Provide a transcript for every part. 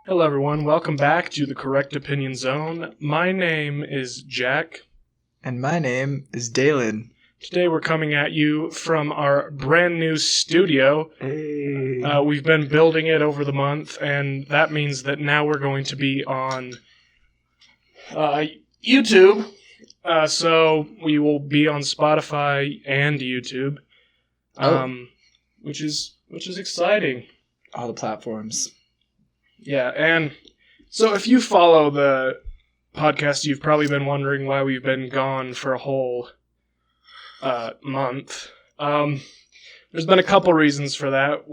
Hello, everyone. Welcome back to the Correct Opinion Zone. My name is Jack. And my name is Dalen. Today we're coming at you from our brand new studio. Hey. We've been building it over the month, and that means that now we're going to be on YouTube. So we will be on Spotify and YouTube, which is exciting. All the platforms. Yeah, and so if you follow the podcast, you've probably been wondering why we've been gone for a whole month. There's been a couple reasons for that.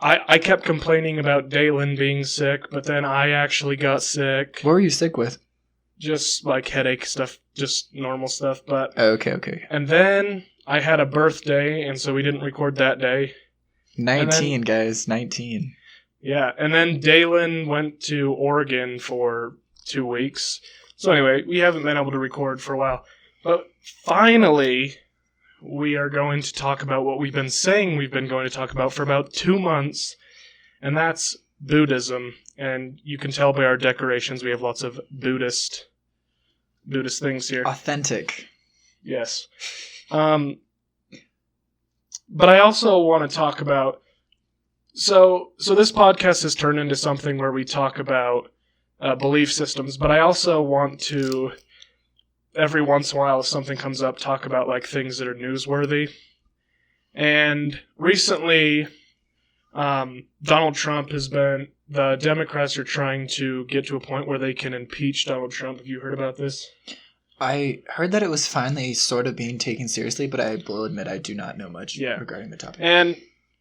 I kept complaining about Dalen being sick, but then I actually got sick. What were you sick with? Just like headache stuff, just normal stuff. But Okay. And then I had a birthday, and so we didn't record that day. 19, guys. 19. Yeah, and then Dalen went to Oregon for 2 weeks. So anyway, we haven't been able to record for a while. But finally, we are going to talk about what we've been saying we've been going to talk about for about 2 months, and that's Buddhism. And you can tell by our decorations we have lots of Buddhist things here. Authentic. Yes. But I also want to talk about... So this podcast has turned into something where we talk about belief systems, but I also want to, every once in a while, if something comes up, talk about like things that are newsworthy. And recently, Donald Trump the Democrats are trying to get to a point where they can impeach Donald Trump. Have you heard about this? I heard that it was finally sort of being taken seriously, but I will admit I do not know much regarding the topic.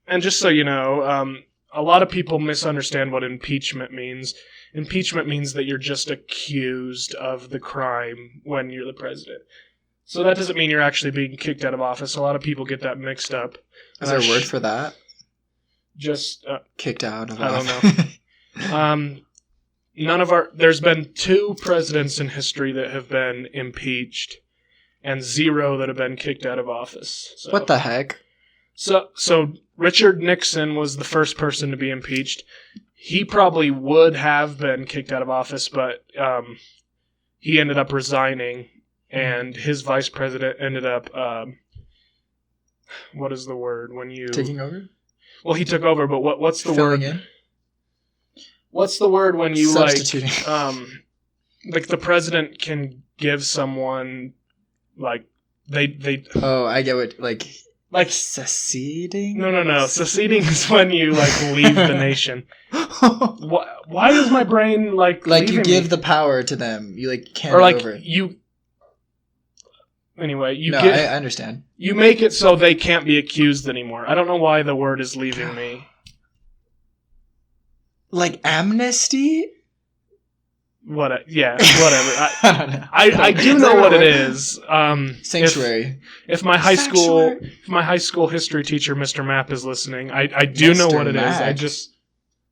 And just so you know, a lot of people misunderstand what impeachment means. Impeachment means that you're just accused of the crime when you're the president. So that doesn't mean you're actually being kicked out of office. A lot of people get that mixed up. Is there a word for that? Just... kicked out of office. I don't know. There's been 2 presidents in history that have been impeached, and 0 that have been kicked out of office. So. What the heck? So Richard Nixon was the first person to be impeached. He probably would have been kicked out of office, but he ended up resigning, and his vice president ended up, what is the word when you... Taking over? Well, he took over, but what's the Filling word? In? What's the word when you Substituting. Like the president can give someone, like, they... Oh, I get what, like seceding? No. Seceding is when you, like, leave the nation. Why is my brain, like you give me? the power to them. You, like, can't or, like, over. Anyway, I understand. You make it so they can't be accused anymore. I don't know why the word is leaving me. Like amnesty? Whatever. I don't know. I do know what it is. Sanctuary. If my high school history teacher, Mr. Mapp, is listening, I do know what it is. I just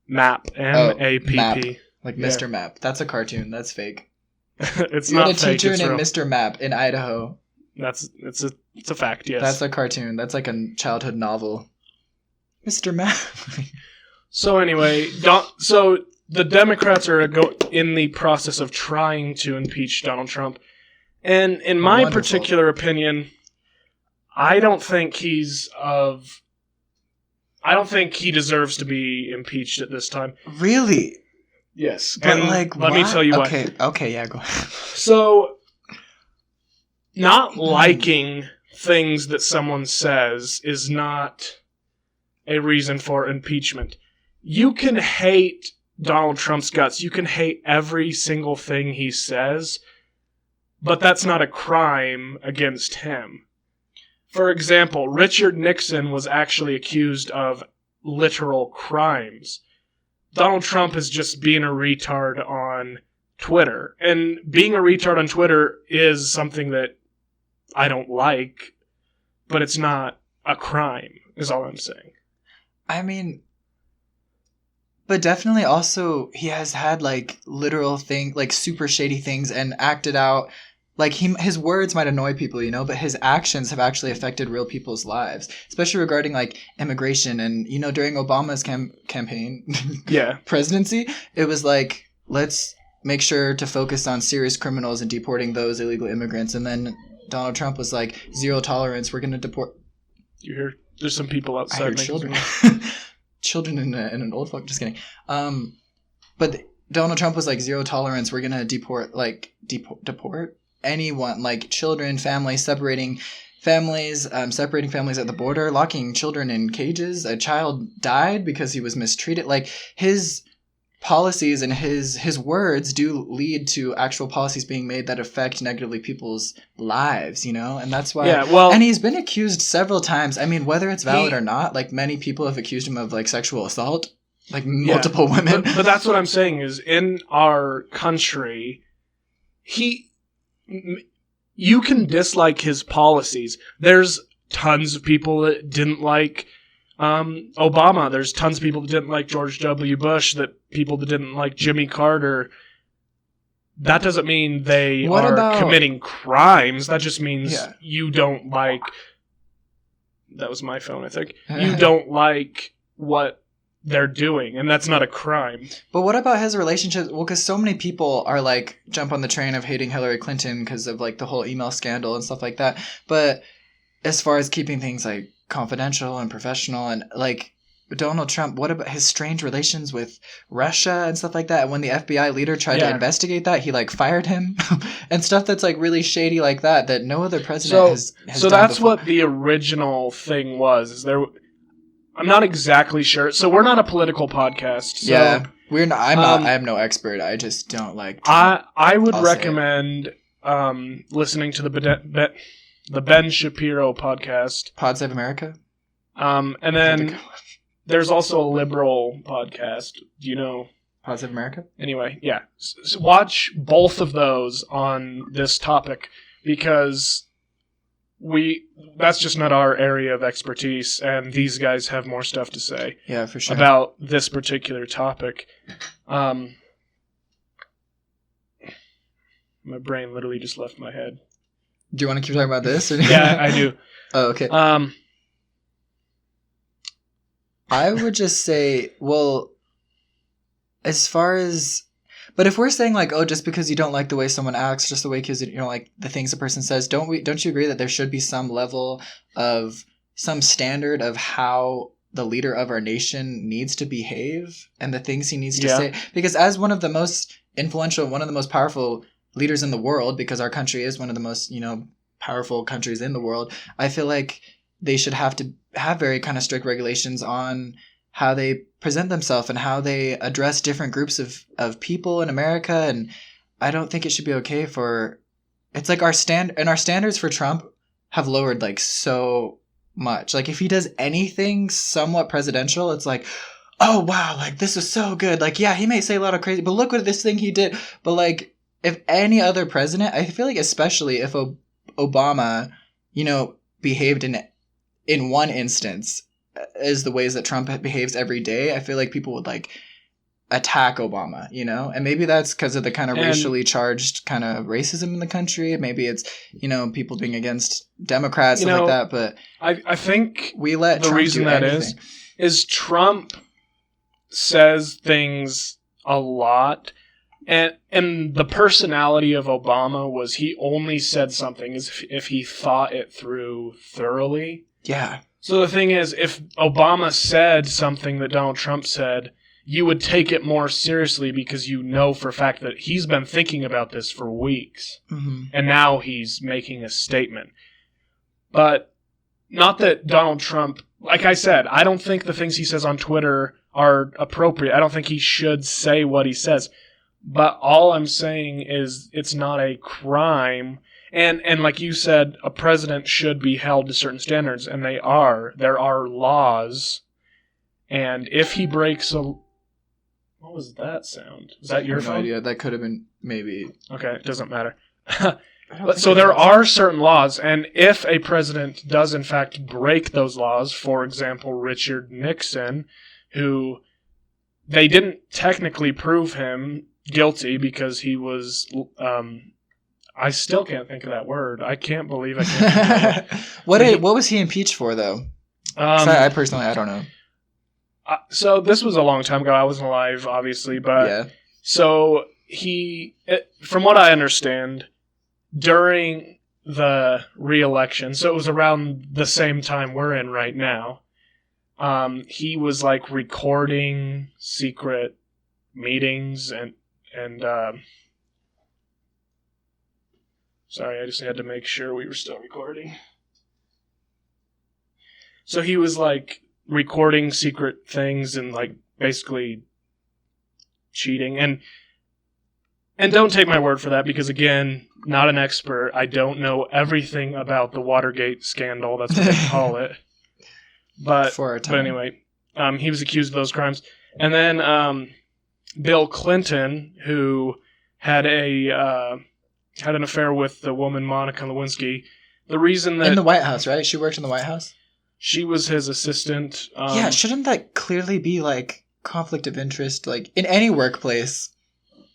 Map M-A-P-P. Map. Like Mr. Map. That's a cartoon. That's fake. It's you not had a fake. teacher It's named real. Mr. Map in Idaho. It's a fact. Yes. That's a cartoon. That's like a childhood novel. Mr. Map. So anyway, the Democrats are in the process of trying to impeach Donald Trump. And in my particular opinion, I don't think he deserves to be impeached at this time. Really? Yes. But and let me tell you why. Okay, yeah, go ahead. So, not liking things that someone says is not a reason for impeachment. You can hate Donald Trump's guts. You can hate every single thing he says, but that's not a crime against him. For example, Richard Nixon was actually accused of literal crimes. Donald Trump is just being a retard on Twitter. And being a retard on Twitter is something that I don't like, but it's not a crime, is all I'm saying. I mean... But definitely also, he has had, like, literal things, like, super shady things and acted out Like his words might annoy people, you know, but his actions have actually affected real people's lives, especially regarding like immigration. And, you know, during Obama's campaign presidency, it was like, let's make sure to focus on serious criminals and deporting those illegal immigrants. And then Donald Trump was like, zero tolerance. We're going to deport. You hear? There's some people outside. I heard children. Children in an old folk. Just kidding. But Donald Trump was like, zero tolerance. We're going to deport anyone, like children, families, separating families at the border, locking children in cages. A child died because he was mistreated. Like his policies and his words do lead to actual policies being made that affect negatively people's lives, you know? And that's why and he's been accused several times. I mean, whether it's valid or not, like many people have accused him of like sexual assault, like multiple women. But that's what I'm saying is in our country, you can dislike his policies. There's tons of people that didn't like Obama. There's tons of people that didn't like George W. Bush, people that didn't like Jimmy Carter. That doesn't mean they are committing crimes. That just means you don't like... That was my phone, I think. You don't like what they're doing, and that's not a crime. But what about his relationship? Well, because so many people are like jump on the train of hating Hillary Clinton because of like the whole email scandal and stuff like that. But as far as keeping things like confidential and professional, and like Donald Trump, what about his strange relations with Russia and stuff like that? And when the FBI leader tried to investigate that, he like fired him and stuff that's like really shady like that no other president has so done that's before. What the original thing was. Is there? I'm not exactly sure. So we're not a political podcast. So, we're not. I'm no expert. I just don't like. I would recommend listening to the Ben Shapiro podcast, Pod Save America. And then there's also a liberal podcast. Do you know Pod Save America? Anyway, yeah. So watch both of those on this topic because that's just not our area of expertise, and these guys have more stuff to say. Yeah, for sure. About this particular topic. My brain literally just left my head. Do you want to keep talking about this? Or... Yeah, I do. Oh, okay. I would just say, well, as far as... But if we're saying like, oh, just because you don't like the way someone acts, just the way because you don't like the things a person says, don't you agree that there should be some level of some standard of how the leader of our nation needs to behave and the things he needs to say? Because as one of the most influential, one of the most powerful leaders in the world, because our country is one of the most, you know, powerful countries in the world, I feel like they should have to have very kind of strict regulations on how they present themselves and how they address different groups of people in America. And I don't think it should be okay for... It's like our standards for Trump have lowered like so much. Like if he does anything somewhat presidential, it's like, oh wow, like this is so good. Like, yeah, he may say a lot of crazy, but look what this thing he did. But like if any other president, I feel like especially if Obama, you know, behaved in one instance is the ways that Trump behaves every day, I feel like people would like attack Obama, you know? And maybe that's because of the kind of racially charged kind of racism in the country. Maybe it's, you know, people being against Democrats, stuff like that. But I think we let the Trump reason do that anything. is Trump says things a lot. And the personality of Obama was he only said something if he thought it through thoroughly. Yeah. So the thing is, if Obama said something that Donald Trump said, you would take it more seriously because you know for a fact that he's been thinking about this for weeks. Mm-hmm. And now he's making a statement. But not that Donald Trump, like I said, I don't think the things he says on Twitter are appropriate. I don't think he should say what he says. But all I'm saying is it's not a crime. And like you said, a president should be held to certain standards, and they are. There are laws, and if he breaks a... What was that sound? Was that your phone? No idea. That could have been maybe... Okay, it doesn't matter. So there are certain laws, and if a president does in fact break those laws, for example, Richard Nixon, who they didn't technically prove him guilty because he was... I still can't think of that word. I can't believe I can't think of it. What was he impeached for, though? I personally, I don't know. So this was a long time ago. I wasn't alive, obviously, but Yeah. so from what I understand, during the re-election, so it was around the same time we're in right now, he was like recording secret meetings and sorry, I just had to make sure we were still recording. So he was like recording secret things and like basically cheating, and don't take my word for that, because again, not an expert. I don't know everything about the Watergate scandal. That's what they call it. But anyway, he was accused of those crimes. And then Bill Clinton, who had an affair with the woman Monica Lewinsky. The reason that in the White House, right? She worked in the White House. She was his assistant. Yeah, shouldn't that clearly be like conflict of interest, like in any workplace?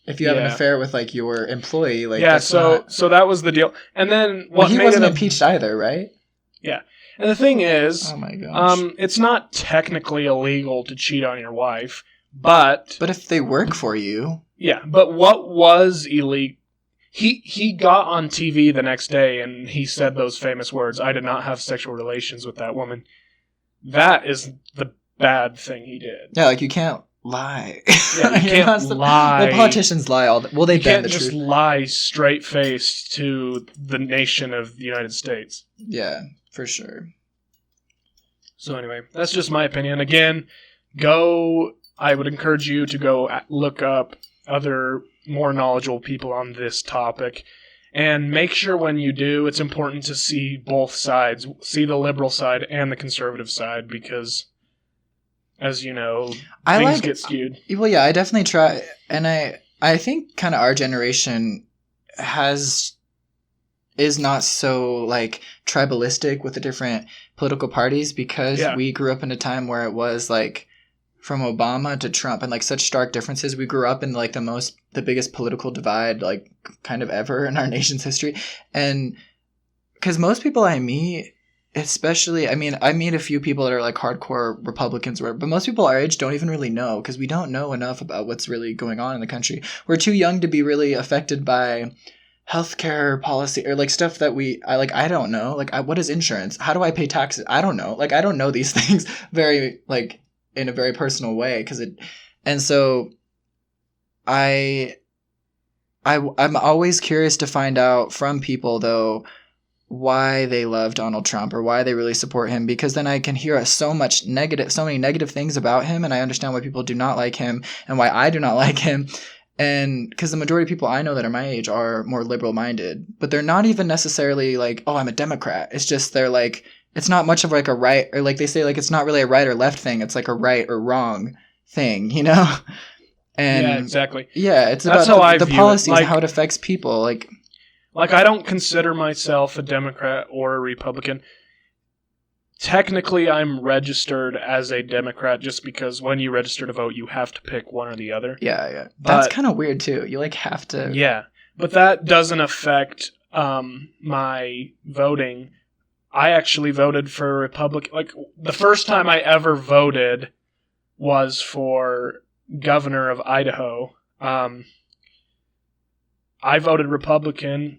If you have an affair with like your employee, like so that was the deal. And then he wasn't impeached either, right? Yeah. And the thing is, oh my gosh, it's not technically illegal to cheat on your wife, but if they work for you, yeah. But what was illegal? He got on TV the next day and he said those famous words, "I did not have sexual relations with that woman." That is the bad thing he did. Yeah, like you can't lie. Yeah, you can't lie. Well, politicians lie all the... Well, they bend the truth. You can't just lie straight-faced to the nation of the United States. Yeah, for sure. So anyway, that's just my opinion. Again, I would encourage you to go look up other more knowledgeable people on this topic. And make sure when you do, it's important to see both sides. See the liberal side and the conservative side, because, as you know, things get skewed. Well, yeah, I definitely try. And I think kind of our generation is not so like tribalistic with the different political parties, because we grew up in a time where it was like from Obama to Trump and like such stark differences. We grew up in like the biggest political divide like kind of ever in our nation's history. And because most people I meet, especially, I mean, I meet a few people that are like hardcore Republicans, but most people our age don't even really know, because we don't know enough about what's really going on in the country. We're too young to be really affected by healthcare policy or like stuff that I don't know. Like, what is insurance? How do I pay taxes? I don't know. Like, I don't know these things very like in a very personal way, and so I'm always curious to find out from people though why they love Donald Trump or why they really support him, because then I can hear so many negative things about him, and I understand why people do not like him and why I do not like him. And because the majority of people I know that are my age are more liberal minded, but they're not even necessarily like, oh, I'm a Democrat. It's just they're like, it's not much of like a right, or like they say like it's not really a right or left thing. It's like a right or wrong thing, you know? And yeah, exactly. Yeah, it's about the policies, like, how it affects people. Like I don't consider myself a Democrat or a Republican. Technically, I'm registered as a Democrat just because when you register to vote, you have to pick one or the other. Yeah. That's kind of weird too. You like have to. Yeah, but that doesn't affect my voting. I actually voted for Republican. Like, the first time I ever voted was for governor of Idaho. I voted Republican,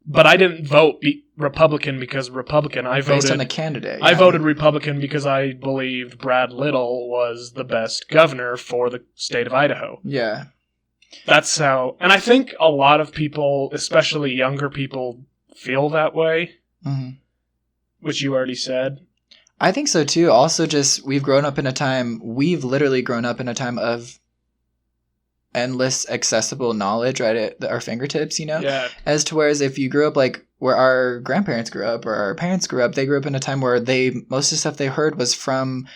but I didn't vote Republican because Republican. I voted based on the candidate. I voted Republican because I believed Brad Little was the best governor for the state of Idaho. Yeah. That's how... And I think a lot of people, especially younger people, feel that way. Mm-hmm. Which you already said. I think so too. Also, just we've literally grown up in a time of endless accessible knowledge right at our fingertips, you know? Yeah. As to whereas if you grew up like where our grandparents grew up or our parents grew up, they grew up in a time where most of the stuff they heard was from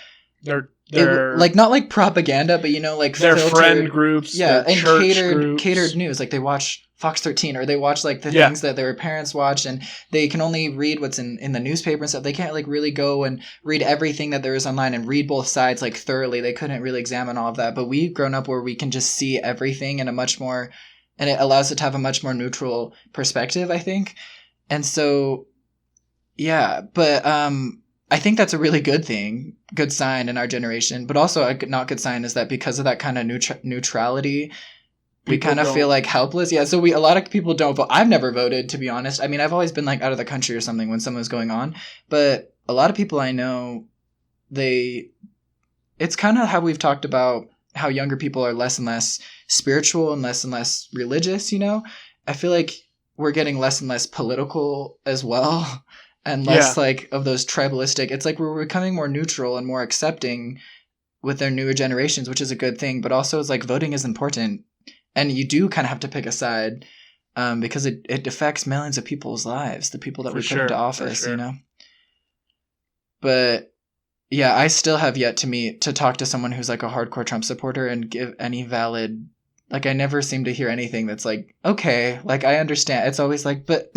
their like not like propaganda, but you know, like their friend groups, yeah, and church catered news. Like they watch Fox 13 or they watch like the things that their parents watched, and they can only read what's in the newspaper and stuff. They can't like really go and read everything that there is online and read both sides like thoroughly. They couldn't really examine all of that. But we've grown up where we can just see everything in a much more and it allows it to have a much more neutral perspective, I think. And so, yeah, but I think that's a really good thing, good sign in our generation. But also a not good sign is that because of that kind of neutrality, we kind of feel like helpless. Yeah, so a lot of people don't vote. I've never voted, to be honest. I mean, I've always been like out of the country or something when something was going on. But a lot of people I know, it's kind of how we've talked about how younger people are less and less spiritual and less religious, you know? I feel like we're getting less and less political as well. And less like of those tribalistic. It's like we're becoming more neutral and more accepting with their newer generations, which is a good thing. But also, it's like voting is important, and you do kind of have to pick a side because it affects millions of people's lives, the people that we put into office, you know. But yeah, I still have yet to talk to someone who's like a hardcore Trump supporter and give any valid. Like, I never seem to hear anything that's like, okay, like, I understand. It's always like, but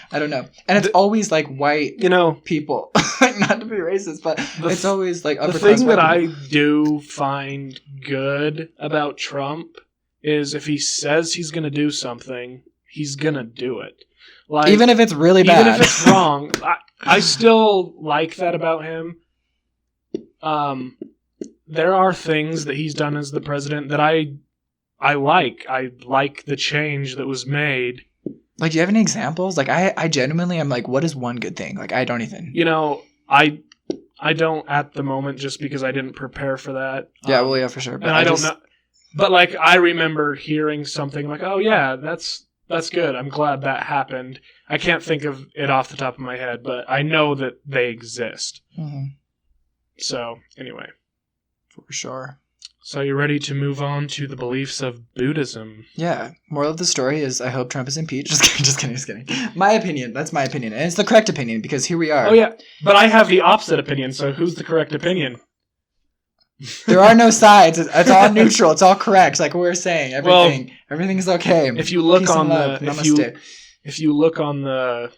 I don't know. And it's always like white people. Like, not to be racist, but it's always like upper class. The thing that I do find good about Trump is if he says he's going to do something, he's going to do it. Like, even if it's really bad. Even if it's wrong. I still like that about him. There are things that he's done as the president that I like. I like the change that was made. Like, do you have any examples? Like, I genuinely am like, what is one good thing? Like, I don't even. You know, I don't at the moment just because I didn't prepare for that. Yeah, well, yeah, for sure. But and I don't know. But, like, I remember hearing something like, oh, yeah, that's good. I'm glad that happened. I can't think of it off the top of my head, but I know that they exist. Mm-hmm. So, anyway. For sure. So you ready to move on to the beliefs of Buddhism? Yeah. Moral of the story is I hope Trump is impeached. Just kidding. My opinion. That's my opinion. And it's the correct opinion because here we are. Oh, yeah. But I have the opposite opinion, so who's the correct opinion? There are no sides. It's all neutral. It's all correct. Like we were saying, everything is okay. If you look on if you look on the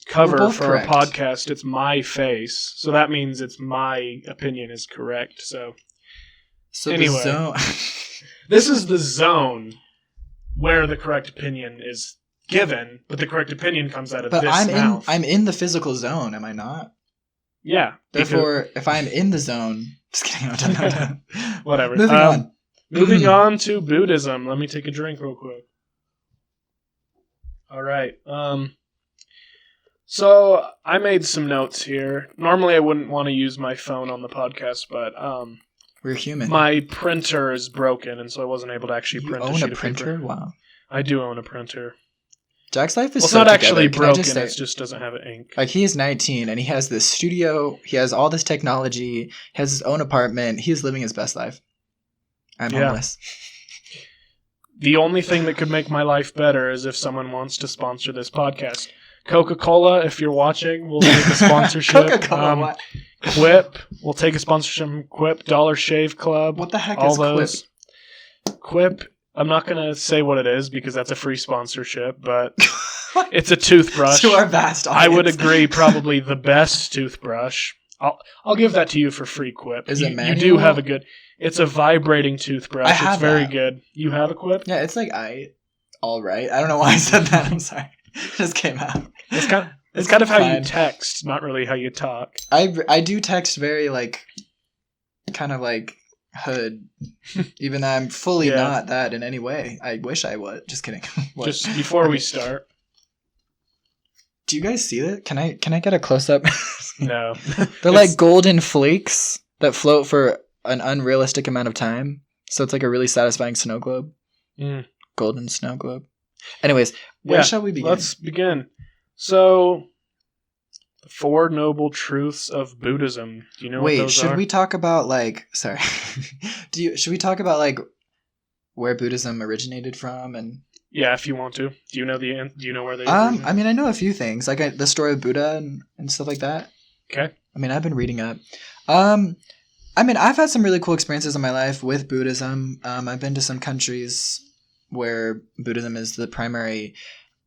cover for our podcast, it's my face. So that means it's my opinion is correct. So anyway, this is the zone where the correct opinion is given, but the correct opinion comes out of this mouth. I'm in the physical zone, am I not? Yeah. Therefore, if I'm in the zone, just kidding. No. Whatever. Moving on to Buddhism. Let me take a drink real quick. All right. So I made some notes here. Normally, I wouldn't want to use my phone on the podcast, but we're human. My printer is broken, and so I wasn't able to actually print a sheet of paper. You own a printer? Wow. I do own a printer. Jack's life is it's not actually broken. It just doesn't have ink. Like, he is 19, and he has this studio. He has all this technology. He has his own apartment. He's living his best life. I'm homeless. The only thing that could make my life better is if someone wants to sponsor this podcast. Coca-Cola, if you're watching, we'll take a sponsorship. Coca-Cola, Quip, we'll take a sponsorship from Quip. Dollar Shave Club. What the heck all is those. Quip, I'm not going to say what it is because that's a free sponsorship, but it's a toothbrush. To our vast audience. I would agree, probably the best toothbrush. I'll give that to you for free, Quip. Is it manual? You do have a good... It's a vibrating toothbrush. It's very good. You have a Quip? Yeah, it's like all right. I don't know why I said that. I'm sorry. It just came out. It's kind of how you text, not really how you talk. I do text very kind of like hood, even though I'm fully not that in any way. I wish I would. Just kidding. Just before we start. Do you guys see that? Can I get a close up? No. They're like golden flakes that float for an unrealistic amount of time. So it's like a really satisfying snow globe. Mm. Golden snow globe. Anyways, where shall we begin? Let's begin. So, the Four Noble Truths of Buddhism. Do you know what those are? Wait, should we talk about sorry. Should we talk about where Buddhism originated from and? Yeah, if you want to. Do you know where they originated? I mean, I know a few things, like the story of Buddha and stuff like that. Okay. I mean, I've been reading up. I mean, I've had some really cool experiences in my life with Buddhism. I've been to some countries where Buddhism is the primary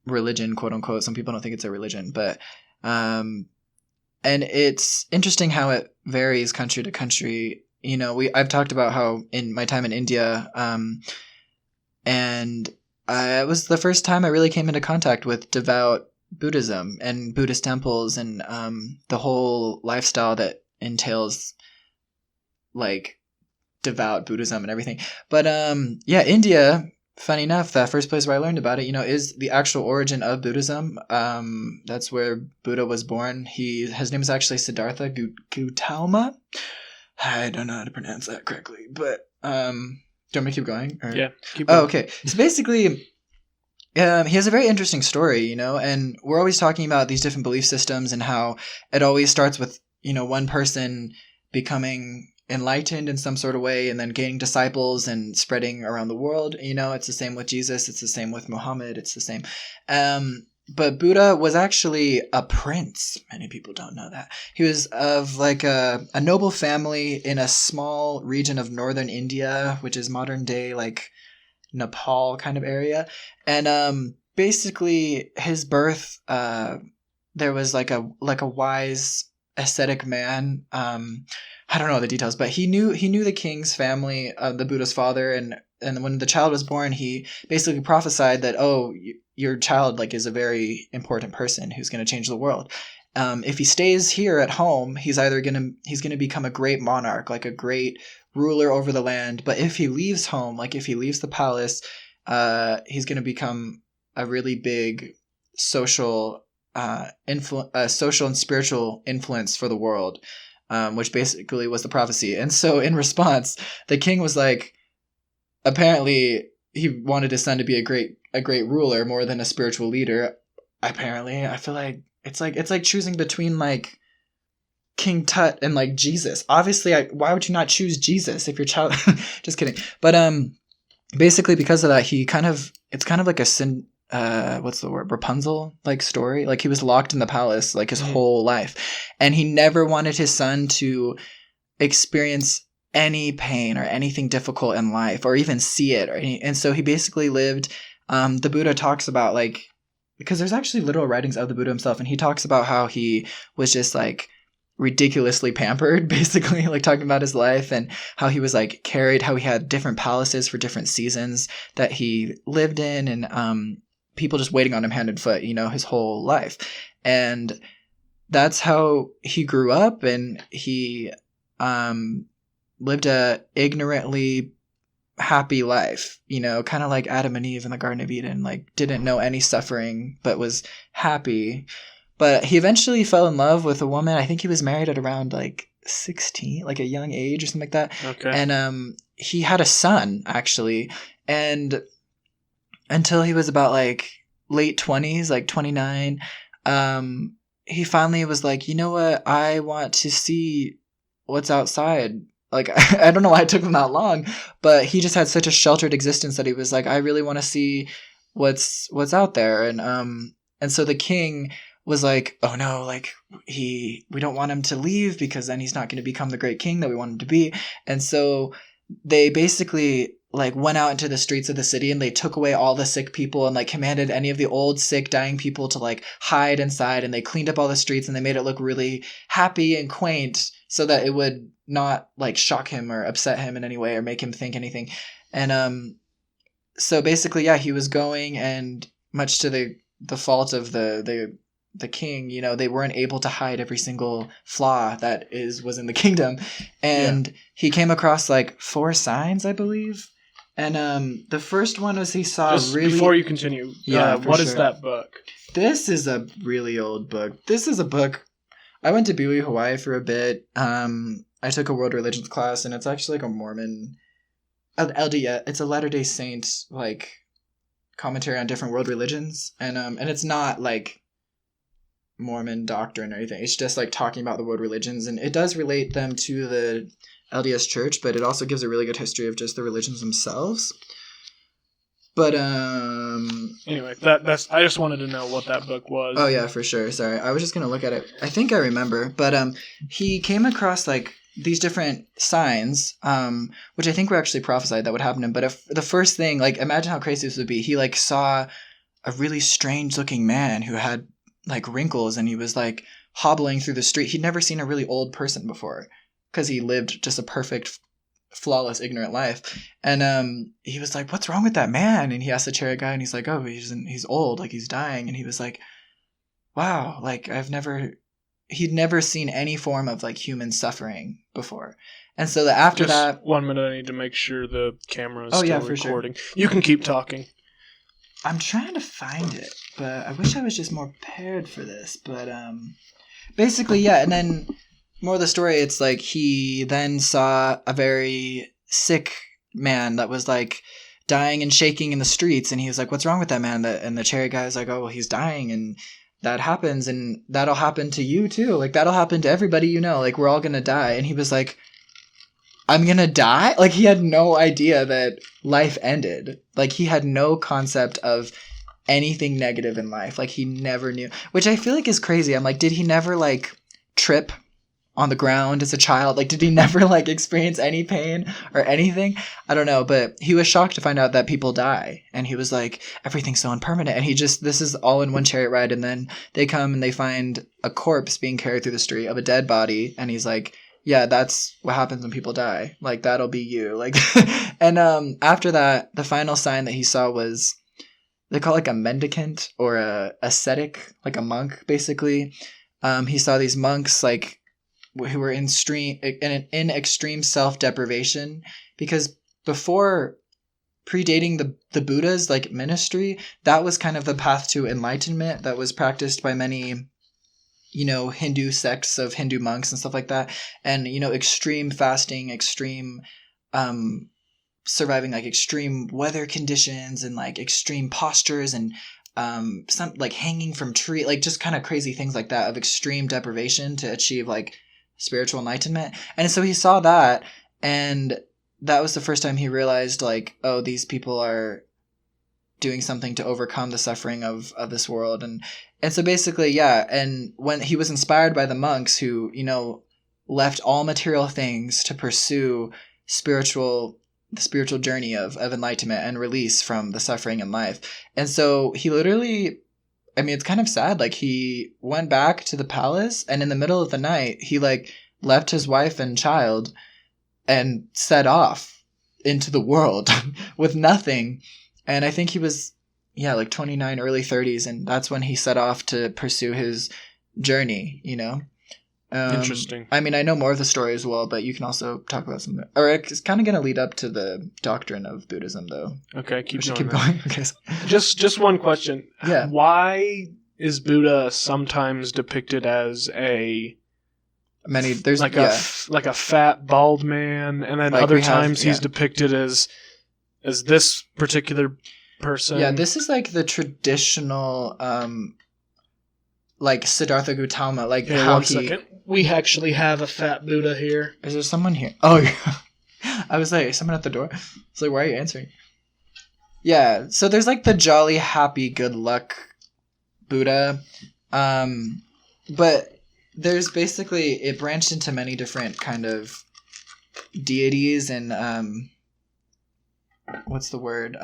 religion, quote unquote. Some people don't think it's a religion, but and it's interesting how it varies country to country. You know, I've talked about how in my time in India, and It was the first time I really came into contact with devout Buddhism and Buddhist temples and the whole lifestyle that entails like devout Buddhism and everything. But yeah, India, funny enough, the first place where I learned about it, is the actual origin of Buddhism. That's where Buddha was born. His name is actually Siddhartha Gautama. I don't know how to pronounce that correctly, but do you want me to keep going? Or? Yeah, keep going. Oh, okay. So basically, he has a very interesting story, and we're always talking about these different belief systems and how it always starts with, one person becoming enlightened in some sort of way and then gaining disciples and spreading around the world. It's the same with Jesus. It's the same with Muhammad. It's the same. But Buddha was actually a prince. Many people don't know that. He was of like a noble family in a small region of northern India, which is modern day like Nepal kind of area. And basically his birth, there was like a wise ascetic man. I don't know the details, but he knew the king's family, the Buddha's father, and when the child was born, he basically prophesied that, your child like is a very important person who's going to change the world. If he stays here at home, he's gonna become a great monarch, like a great ruler over the land. But if he leaves home, like if he leaves the palace, he's gonna become a really big social social and spiritual influence for the world. Which basically was the prophecy. And so in response, the king was like, apparently he wanted his son to be a great ruler more than a spiritual leader. Apparently, I feel like it's like choosing between like King Tut and like Jesus. Obviously, why would you not choose Jesus if your child? Just kidding. But basically because of that, it's kind of like a what's the word? Rapunzel like story. Like he was locked in the palace like his whole life, and he never wanted his son to experience any pain or anything difficult in life or even see it. And so he basically lived. The Buddha talks about like, because there's actually literal writings of the Buddha himself, and he talks about how he was just like ridiculously pampered, basically, like talking about his life and how he was like carried, how he had different palaces for different seasons that he lived in, and people just waiting on him hand and foot, his whole life. And that's how he grew up, and he lived a ignorantly happy life, kind of like Adam and Eve in the Garden of Eden, like didn't know any suffering but was happy. But he eventually fell in love with a woman. I think he was married at around like 16, like a young age or something like that. Okay. And he had a son actually, and until he was about like late 20s, like 29, he finally was like, you know what, I want to see what's outside. Like, I don't know why it took him that long, but he just had such a sheltered existence that he was like, I really want to see what's out there. And so the king was like, oh no, like we don't want him to leave because then he's not going to become the great king that we want him to be. And so they basically like went out into the streets of the city, and they took away all the sick people and like commanded any of the old, sick, dying people to like hide inside, and they cleaned up all the streets, and they made it look really happy and quaint so that it would not like shock him or upset him in any way or make him think anything. And so basically, yeah, he was going, and much to the fault of the king, they weren't able to hide every single flaw that was in the kingdom. And he came across like 4 signs, I believe. And the first one was he saw Just really... Before you continue, what is that book? This is a really old book. This is a book... I went to Biwi, Hawaii for a bit. I took a world religions class, and it's actually like a Mormon... LDS. It's a Latter-day Saint like commentary on different world religions. And it's not like Mormon doctrine or anything. It's just like talking about the world religions, and it does relate them to the LDS Church, but it also gives a really good history of just the religions themselves. But anyway, that's I just wanted to know what that book was. Oh yeah, for sure. Sorry, I was just gonna look at it. I think I remember, but he came across like these different signs, which I think were actually prophesied that would happen to him. But if the first thing, like, imagine how crazy this would be. He like saw a really strange looking man who had like wrinkles, and he was like hobbling through the street. He'd never seen a really old person before, because he lived just a perfect flawless, ignorant life. And he was like, "What's wrong with that man?" And he asked the chariot guy, and he's like, "Oh, he's old, like he's dying." And he was like, "Wow, like he'd never seen any form of like human suffering before." And so after that, 1 minute, I need to make sure the camera is for recording. sure. You can keep talking. I'm trying to find it, but I wish I was just more prepared for this. But basically, yeah. And then more of the story, it's like he then saw a very sick man that was like dying and shaking in the streets, and he was like, "What's wrong with that man?" And the chariot guy was like, "Oh, well, he's dying, and that happens, and that'll happen to you too. Like that'll happen to everybody you know. Like we're all gonna die." And he was like, "I'm gonna die?" Like he had no idea that life ended. Like he had no concept of anything negative in life. Like he never knew, which I feel like is crazy. I'm like, did he never like trip on the ground as a child? Like did he never like experience any pain or anything? I don't know, but he was shocked to find out that people die, and he was like, everything's so impermanent. And this is all in one chariot ride, and then they come and they find a corpse being carried through the street of a dead body, and he's like, yeah, that's what happens when people die. Like that'll be you. Like and after that, the final sign that he saw was, they call it like a mendicant or a ascetic, like a monk basically. He saw these monks like who were in extreme self-deprivation, because before, predating the Buddha's like ministry, that was kind of the path to enlightenment that was practiced by many, you know, Hindu sects of Hindu monks and stuff like that. And, you know, extreme fasting, extreme surviving like extreme weather conditions, and like extreme postures, and some like hanging from tree, like just kind of crazy things like that of extreme deprivation to achieve like spiritual enlightenment. And so he saw that, and that was the first time he realized like, oh, these people are doing something to overcome the suffering of this world. And so basically, yeah. And when he was inspired by the monks who, you know, left all material things to pursue the spiritual journey of enlightenment and release from the suffering in life. And so he literally, I mean, it's kind of sad. Like he went back to the palace, and in the middle of the night, he like left his wife and child and set off into the world with nothing. And I think he was, yeah, like 29, early 30s. And that's when he set off to pursue his journey, you know? Interesting. I mean, I know more of the story as well, but you can also talk about some, or it's kind of going to lead up to the doctrine of Buddhism, though. Okay, keep going. Okay. Just one question. Yeah. Why is Buddha sometimes depicted as there's like a fat bald man, and then like other times he's depicted as this particular person? Yeah, this is like the traditional like Siddhartha Gautama, like how one second. We actually have a fat Buddha here. Is there someone here? Oh, yeah. I was like, is someone at the door? It's like, why are you answering? Yeah, so there's like the jolly, happy, good luck Buddha. But there's basically, it branched into many different kind of deities and, what's the word?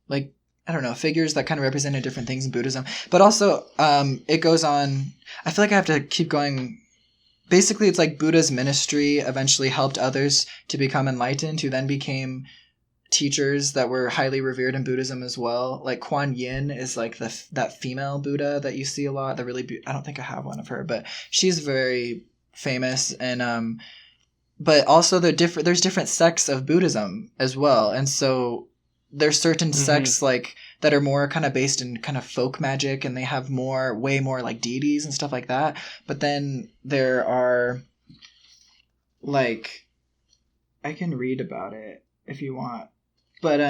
Like, I don't know, figures that kind of represented different things in Buddhism. But also, it goes on, I feel like I have to keep going. Basically, it's like Buddha's ministry eventually helped others to become enlightened, who then became teachers that were highly revered in Buddhism as well. Like Kuan Yin is like that female Buddha that you see a lot. That really, I don't think I have one of her, but she's very famous. And but also there's different sects of Buddhism as well, and so there's certain sects like that are more kind of based in kind of folk magic, and they have way more like deities and stuff like that. But then there are like, I can read about it if you want. But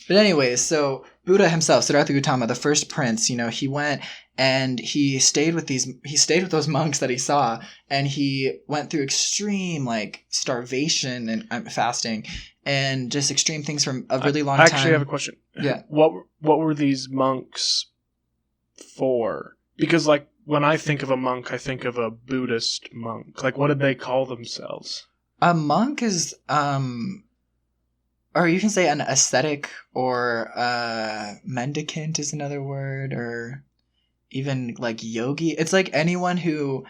anyways, so Buddha himself, Siddhartha Gautama, the first prince, you know, he went and he stayed with those monks that he saw, and he went through extreme like starvation and fasting and just extreme things from a really long time. I actually have a question. Yeah. What were these monks for? Because like when I think of a monk, I think of a Buddhist monk. Like what did they call themselves? A monk is or you can say an ascetic, or mendicant is another word, or even like yogi. It's like anyone who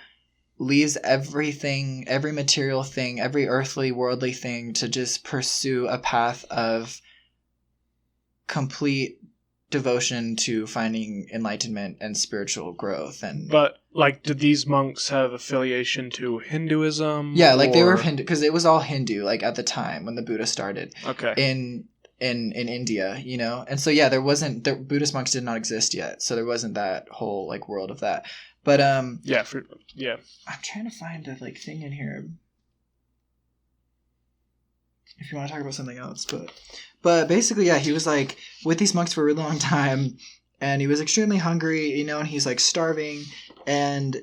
leaves everything, every material thing, every earthly, worldly thing to just pursue a path of complete devotion to finding enlightenment and spiritual growth. And But, like, did these monks have affiliation to Hinduism? yeah, like they were or- Hindu, because it was all Hindu, like at the time when the Buddha started Okay. in India, you know. And so yeah, the Buddhist monks did not exist yet, so there wasn't that whole like world of that. But Yeah. I'm trying to find a like thing in here if you want to talk about something else. But basically, yeah, he was like with these monks for a really long time, and he was extremely hungry, you know, and he's like starving, and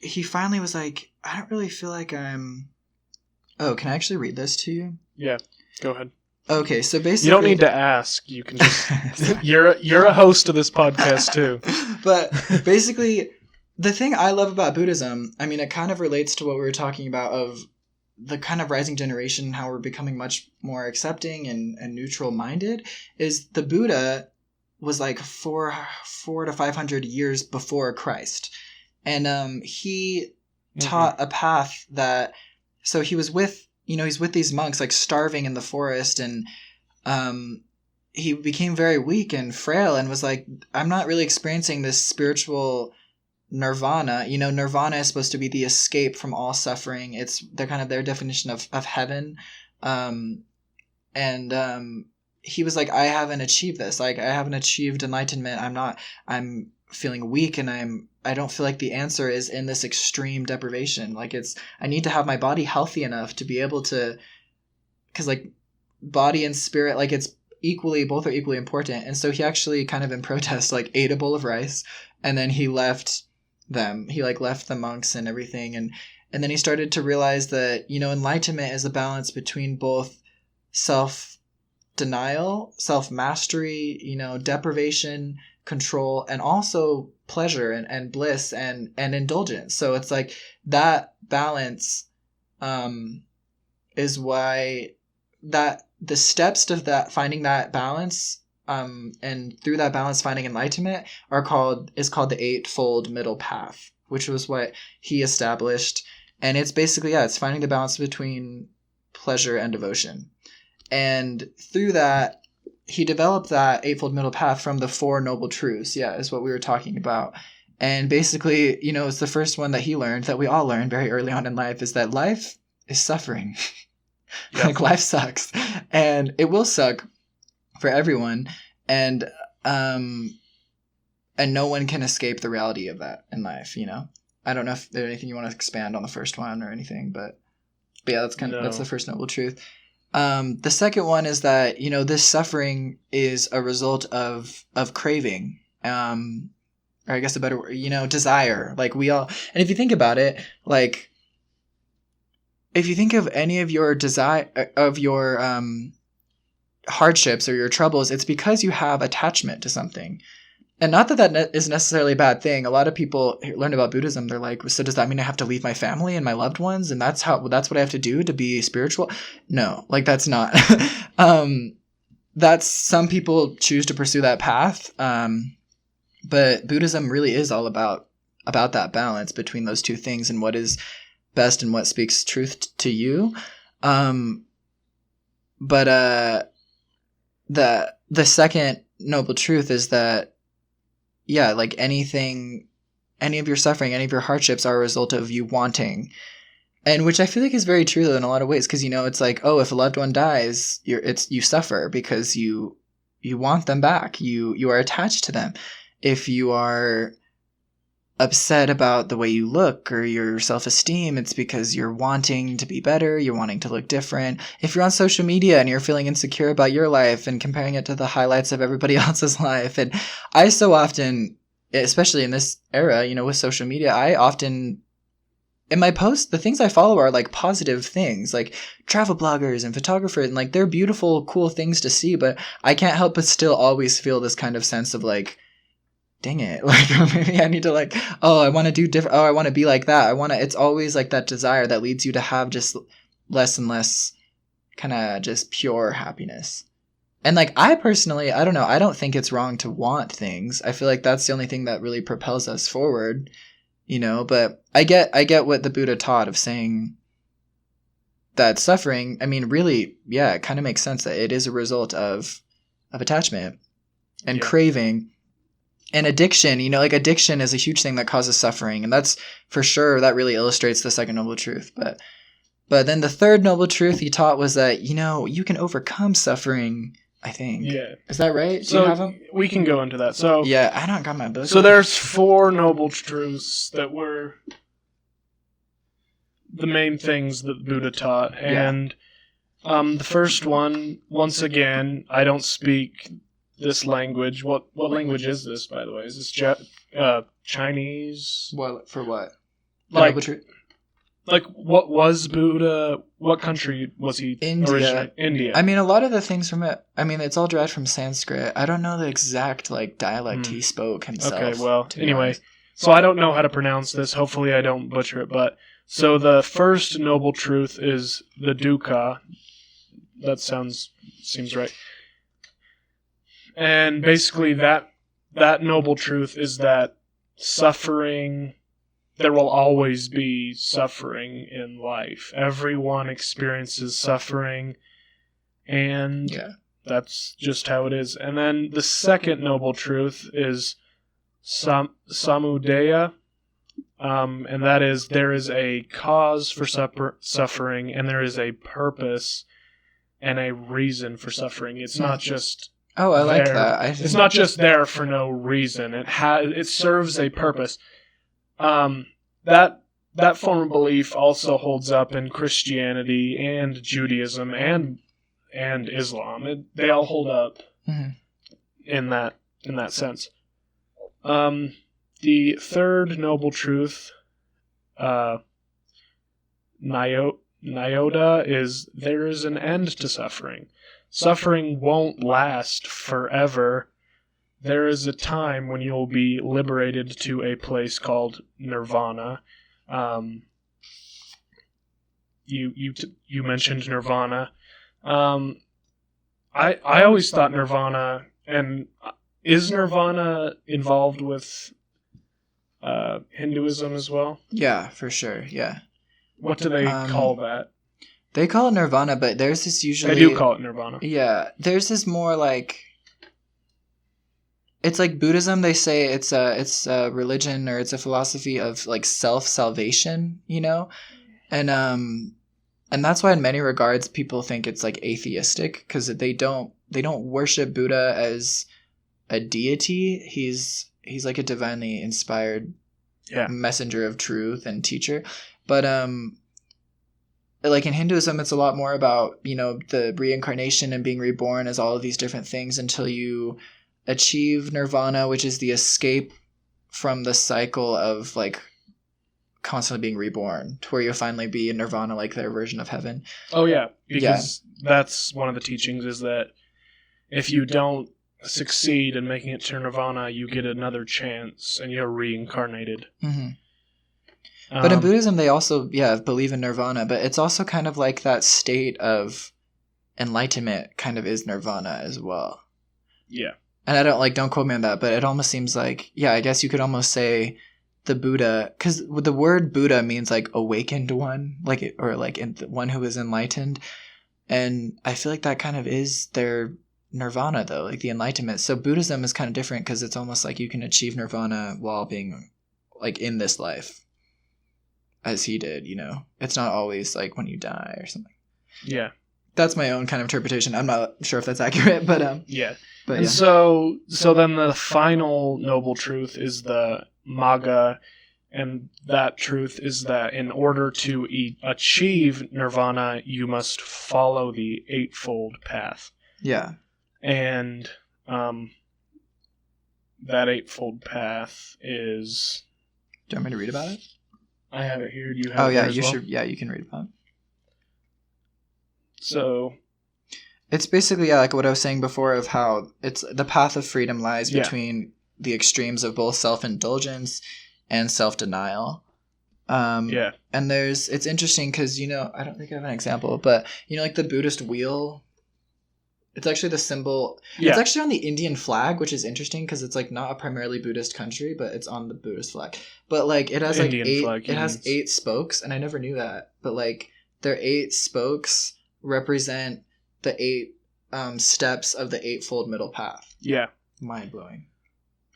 he finally was like, I don't really feel like I'm. Oh, can I actually read this to you? Yeah. Go ahead. Okay, so basically, You don't need to ask. You can just. You're a host of this podcast too. But basically, the thing I love about Buddhism, I mean, it kind of relates to what we were talking about of the kind of rising generation, how we're becoming much more accepting and neutral minded, is the Buddha was like 400 to 500 years before Christ. And he taught a path that, so he was with, you know, he's with these monks like starving in the forest, and he became very weak and frail and was like, I'm not really experiencing this spiritual nirvana. You know, nirvana is supposed to be the escape from all suffering. It's they're kind of their definition of heaven. He was like, I haven't achieved this. Like, I haven't achieved enlightenment. I'm feeling weak, and I don't feel like the answer is in this extreme deprivation. Like, I need to have my body healthy enough to be able to, because like body and spirit, like both are equally important. And so he actually kind of in protest, like ate a bowl of rice, and then he left them. He like left the monks and everything. And then he started to realize that, you know, enlightenment is a balance between both self-denial, self-mastery, you know, deprivation, control, and also pleasure and bliss and indulgence. So it's like that balance is why that the steps to that, finding that balance, and through that balance finding enlightenment is called the Eightfold Middle Path, which was what he established. And it's basically, yeah, it's finding the balance between pleasure and devotion. And through that, he developed that Eightfold Middle Path from the Four Noble Truths, yeah, is what we were talking about. And basically, you know, it's the first one that he learned, that we all learned very early on in life, is that life is suffering. Yep. Like, life sucks. And it will suck for everyone. And no one can escape the reality of that in life, you know? I don't know if there's anything you want to expand on the first one or anything, but yeah, that's the first noble truth. The second one is that, you know, this suffering is a result of craving, or I guess a better word, you know, desire. Like we all, and if you think about it, like if you think of any of your hardships or your troubles, it's because you have attachment to something. And not that is necessarily a bad thing. A lot of people learn about Buddhism. They're like, so does that mean I have to leave my family and my loved ones? And that's what I have to do to be spiritual? No, like that's not. That's, some people choose to pursue that path. But Buddhism really is all about that balance between those two things and what is best and what speaks truth to you. But the second noble truth is that, yeah, like any of your suffering, any of your hardships are a result of you wanting. And which I feel like is very true though in a lot of ways, because, you know, it's like, oh, if a loved one dies, you suffer because you want them back. You are attached to them. If you are upset about the way you look or your self-esteem, it's because you're wanting to be better, you're wanting to look different. If you're on social media and you're feeling insecure about your life and comparing it to the highlights of everybody else's life. And I so often, especially in this era, you know, with social media, I often, in my posts, the things I follow are like positive things, like travel bloggers and photographers, and like they're beautiful, cool things to see, but I can't help but still always feel this kind of sense of like, dang it, like maybe I need to like, oh, I want to do different, oh, I want to be like that. It's always like that desire that leads you to have just less and less kind of just pure happiness. And like, I personally, I don't know, I don't think it's wrong to want things. I feel like that's the only thing that really propels us forward. But I get what the Buddha taught of saying that suffering, I mean, really, yeah, it kind of makes sense that it is a result of attachment and craving and addiction. Like addiction is a huge thing that causes suffering, and that's for sure, that really illustrates the second noble truth. But then the third noble truth he taught was that, you can overcome suffering, I think. Yeah. Is that right? Do So you have them? we can go into that. So yeah, I don't got my book. So there's 4 noble truths that were the main things that Buddha taught. And the first one, once again, I don't speak this language. What language is this, by the way? Is this Chinese? What for? What? Like, what was Buddha? What country was he originally? India. I mean, a lot of the things from it. I mean, it's all derived from Sanskrit. I don't know the exact dialect he spoke himself. Okay, well, anyway, so I don't know how to pronounce this. Hopefully, I don't butcher it. But so the first noble truth is the dukkha. That seems right. And basically, that noble truth is that suffering. There will always be suffering in life. Everyone experiences suffering, and that's just how it is. And then the second noble truth is samudaya, and that is there is a cause for suffering, and there is a purpose and a reason for suffering. It's not just I like that. It's not just there for no reason. It serves a purpose. That form of belief also holds up in Christianity and Judaism and Islam. They all hold up in that sense. The third noble truth, Nyoda, is there is an end to suffering. Suffering won't last forever. There is a time when you'll be liberated to a place called nirvana. You mentioned nirvana. I always thought nirvana, and is nirvana involved with Hinduism as well? Yeah, for sure. Yeah. What do they call that? They call it nirvana, but there's this usually. They do call it nirvana. Yeah, there's this more like. It's like Buddhism. They say it's a religion, or it's a philosophy of self-salvation, and that's why in many regards people think it's atheistic, because they don't worship Buddha as a deity. He's like a divinely inspired messenger of truth and teacher, but in Hinduism, it's a lot more about the reincarnation and being reborn as all of these different things until you achieve nirvana, which is the escape from the cycle of constantly being reborn, to where you'll finally be in nirvana, like their version of heaven. Oh yeah, because that's one of the teachings, is that if you don't succeed in making it to nirvana, you get another chance and you're reincarnated. Mm-hmm. But in Buddhism, they also believe in nirvana, but it's also kind of like that state of enlightenment kind of is nirvana as well. Yeah. And I don't quote me on that, but it almost seems like, I guess you could almost say the Buddha, because the word Buddha means awakened one, one who is enlightened. And I feel like that kind of is their nirvana, though, the enlightenment. So Buddhism is kind of different, because it's almost like you can achieve nirvana while being in this life, as he did, It's not always when you die or something. Yeah. That's my own kind of interpretation. I'm not sure if that's accurate, but yeah. But so then the final noble truth is the Magga, and that truth is that in order to achieve nirvana, you must follow the Eightfold Path. Yeah. And that Eightfold Path is... Do you want me to read about it? I have it here. Do you have it as you well? should. Yeah, you can read about it. So... It's basically, like what I was saying before, of how it's the path of freedom lies between the extremes of both self-indulgence and self-denial. And it's interesting because, I don't think I have an example, but, the Buddhist wheel, It's actually the symbol. Yeah. It's actually on the Indian flag, which is interesting because it's like not a primarily Buddhist country, but it's on the Buddhist flag. But like it has like Indian flag, it has 8 spokes, and I never knew that. But like their 8 spokes represent the 8 steps of the Eightfold Middle Path. Yeah. Mind blowing.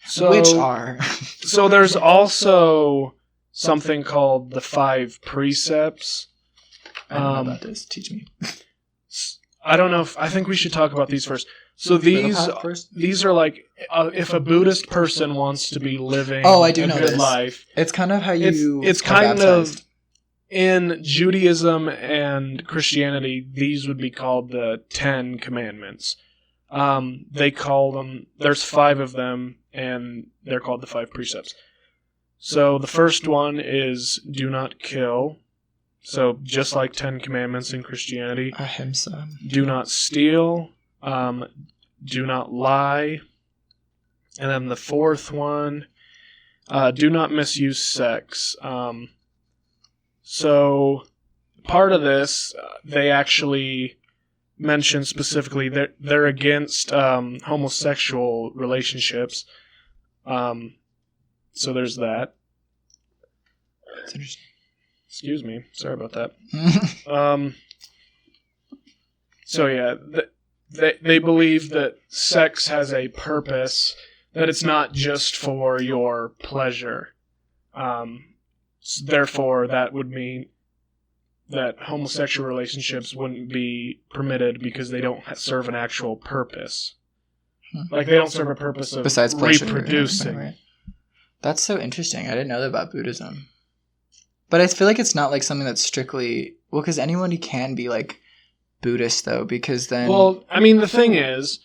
So, which are so there's also something called the 5 precepts. I don't know about this. Teach me. I don't know if I think we should talk about these first. So these are like if a Buddhist person wants to be living I do know good this. Life. It's kind of how you it's kind of in Judaism and Christianity, these would be called the 10 Commandments. They call them, there's 5 of them, and they're called the 5 precepts. So the first one is do not kill. So just like 10 Commandments in Christianity. Ahimsa. Do not steal. Do not lie. And then the 4th one, do not misuse sex. So part of this, they actually mention specifically that they're against homosexual relationships. So there's that. That's interesting. Excuse me. Sorry about that. So yeah, they believe that sex has a purpose, that it's not just for your pleasure. Therefore, that would mean that homosexual relationships wouldn't be permitted because they don't serve an actual purpose. Like, they don't serve a purpose of besides pleasure, reproducing. Right. That's so interesting. I didn't know that about Buddhism. But I feel like it's not like something that's strictly... Well, because anyone can be like Buddhist, though, because then... Well, I mean, the thing is,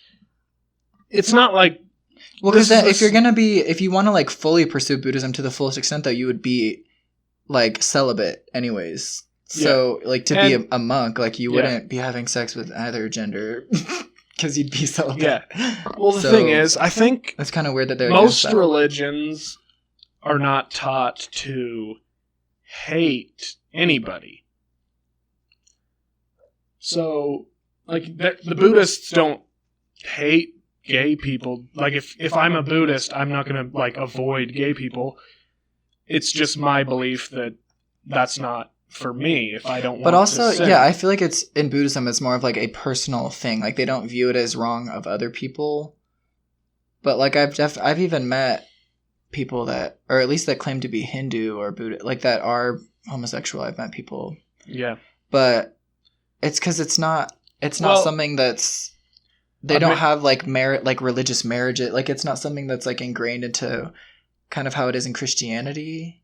it's not like... Well, because if you're going to be... If you want to like fully pursue Buddhism to the fullest extent, though, you would be like celibate anyways. So, like, to be a monk, like, you wouldn't be having sex with either gender because you'd be celibate. Yeah. Well, the thing is, I think... It's kind of weird that they're most religions are not taught to hate anybody. So, like, the Buddhists don't hate gay people. Like, if I'm a Buddhist, I'm not going to, like, avoid gay people. It's just my belief that that's not for me if I don't want to. But also, sin. yeah, I feel like it's in Buddhism, it's more of like a personal thing. Like, they don't view it as wrong of other people. But like, I've even met people that, or at least that claim to be Hindu or Buddhist, like that are homosexual. I've met people. Yeah. But it's because it's not something that's, they don't have like religious marriage. Like, it's not something that's like ingrained into kind of how it is in Christianity.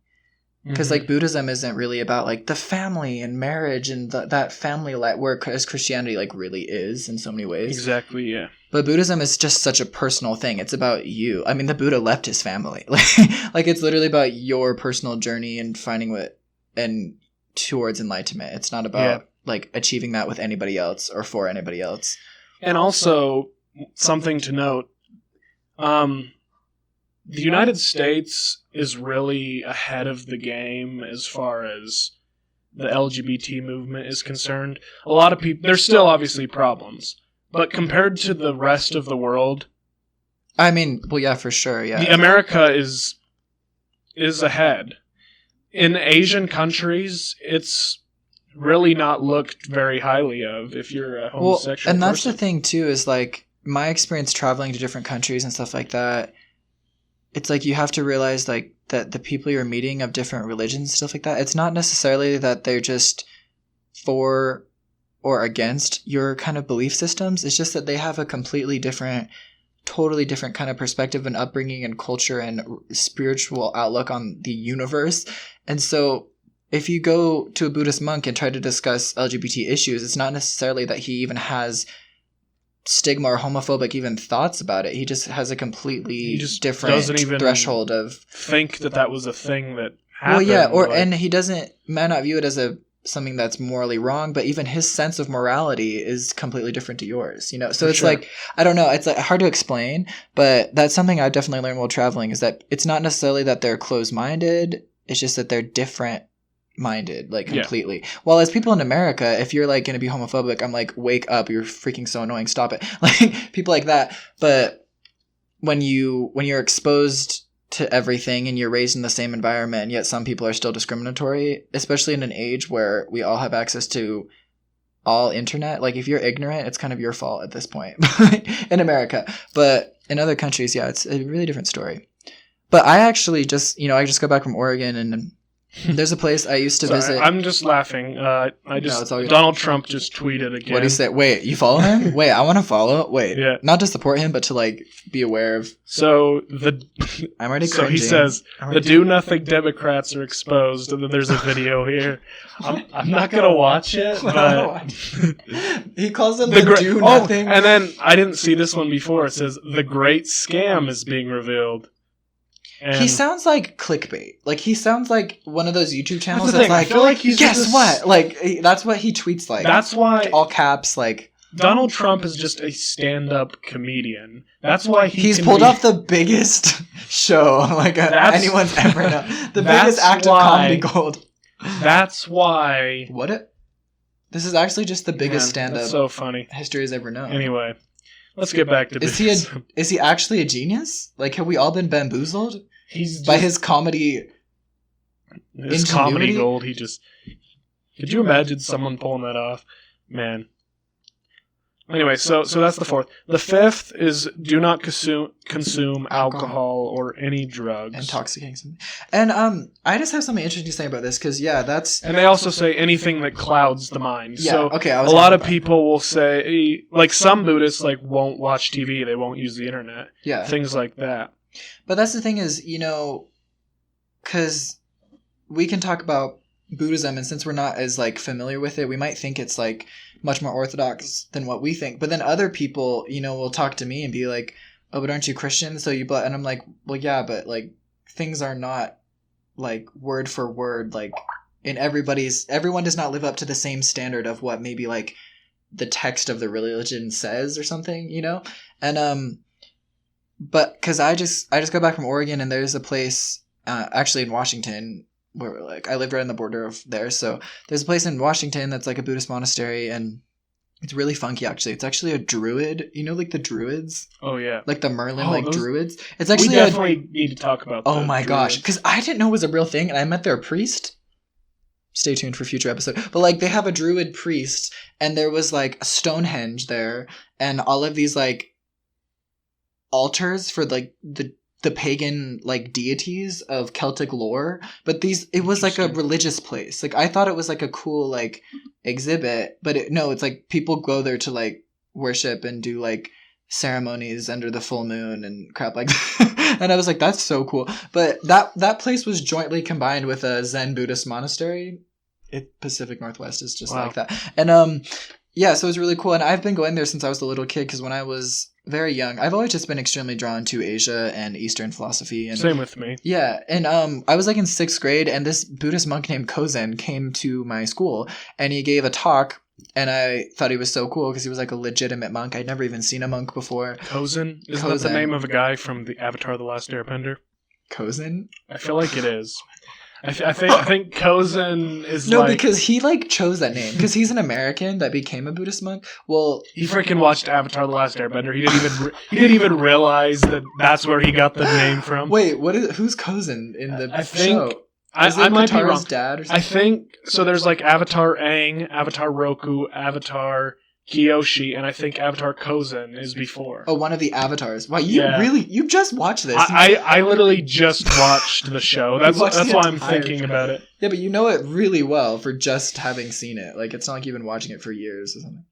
Because like Buddhism isn't really about like the family and marriage and that family whereas Christianity like really is in so many ways. Exactly, yeah. But Buddhism is just such a personal thing. It's about you. I mean, the Buddha left his family. Like it's literally about your personal journey and finding and towards enlightenment. It's not about like achieving that with anybody else or for anybody else. And also something to note, the United States is really ahead of the game as far as the LGBT movement is concerned. A lot of people, there's still obviously problems, but compared to the rest of the world, I mean, well, yeah, for sure, yeah. America is ahead. In Asian countries, it's really not looked very highly of if you're a homosexual and that's person. the thing too, is like my experience traveling to different countries and stuff like that. It's like you have to realize like that the people you're meeting of different religions and stuff like that, it's not necessarily that they're just for or against your kind of belief systems. It's just that they have a completely different, totally different kind of perspective and upbringing and culture and spiritual outlook on the universe. And so if you go to a Buddhist monk and try to discuss LGBT issues, it's not necessarily that he even has stigma or homophobic even thoughts about it. He just has a completely different doesn't even threshold of think that was a thing that happened. Well, yeah, and he might not view it as something that's morally wrong, but even his sense of morality is completely different to yours, you know? So it's like, I don't know, it's like hard to explain, but that's something I've definitely learned while traveling, is that it's not necessarily that they're closed-minded, it's just that they're different minded, like Yeah. completely. While as people in America, if you're like going to be homophobic, I'm like, wake up, you're freaking so annoying, stop it. Like people like that. But when you're exposed to everything and you're raised in the same environment, and yet some people are still discriminatory, especially in an age where we all have access to all internet. Like if you're ignorant, it's kind of your fault at this point in America. But in other countries, yeah, it's a really different story. But I actually just, I just got back from Oregon, and there's a place I used to visit. I'm just laughing. it's all good. Donald Trump just tweeted again. What do you say? Wait, you follow him? Wait, I want to follow. Wait, Yeah. Not to support him, but to like be aware of. So I'm already so he cringing. says the do nothing Democrats are exposed, and then there's a video here. I'm not gonna watch it, but he calls them the do nothing. And then I didn't see this one before. It says the great scam is being revealed. And he sounds like clickbait. Like he sounds like one of those YouTube channels the that's thing, like, I feel like he's guess just- what? Like that's what he tweets like. That's why all caps like. Donald Trump is just a stand-up comedian. That's why he's pulled off the biggest show like anyone's ever known. The biggest act of comedy gold. That's why. This is actually just the biggest stand-up. That's so funny. History has ever known. Anyway, let's get back to is he actually a genius? Like, have we all been bamboozled by his comedy? His comedy gold. Could you imagine someone pulling that off, man? Anyway, so that's the fourth. The fifth is do not consume alcohol or any drugs. Intoxicating something. And I just have something interesting to say about this because that's. And they also say anything that clouds the mind. Yeah. So okay. A lot of people will say, like some Buddhists, like won't watch TV. They won't use the internet. Yeah. Things like that. But that's the thing is, because we can talk about Buddhism, and since we're not as like familiar with it, we might think it's like much more orthodox than what we think. But then other people, will talk to me and be like, "Oh, but aren't you Christian? So you and I'm like, "Well, yeah, but like things are not like word for word like in everyone does not live up to the same standard of what maybe like the text of the religion says or something, And but because I just got back from Oregon, and there's a place actually in Washington where like I lived right on the border of there. So there's a place in Washington that's like a Buddhist monastery, and it's really funky actually. It's actually a druid, like the druids. Oh yeah, like the Merlin druids. It's actually we definitely need to talk about. Oh my gosh, because I didn't know it was a real thing, and I met their priest. Stay tuned for future episode. But like they have a druid priest, and there was like a Stonehenge there, and all of these like altars for like the pagan like deities of Celtic lore, but it was like a religious place. Like I thought it was like a cool like exhibit, but it's like people go there to like worship and do like ceremonies under the full moon and crap like that. And I was like, that's so cool. But that place was jointly combined with a Zen Buddhist monastery. Pacific Northwest is just like that. And so it was really cool. And I've been going there since I was a little kid, because when I was very young, I've always just been extremely drawn to Asia and Eastern philosophy. And same with me. Yeah, and I was like in 6th grade, and this Buddhist monk named Kozen came to my school, and he gave a talk, and I thought he was so cool because he was like a legitimate monk. I'd never even seen a monk before. Kozen? Isn't that the name of a guy from the Avatar: The Last Airbender? Kozen? I feel like it is. I think Kozen is because he like chose that name because he's an American that became a Buddhist monk. Well, he freaking watched Avatar: The Last Airbender. He didn't even realize that that's where he got the name from. Wait, who's Kozen in the show? I might be wrong. Dad or something? I think so. There's like Avatar Aang, Avatar Roku, Avatar Kyoshi, and I think Avatar Kozen is before. Oh, one of the avatars. Wow, you just watched this. I literally just watched the show. That's why I'm thinking about it. Yeah, but you know it really well for just having seen it. Like, it's not like you've been watching it for years or something.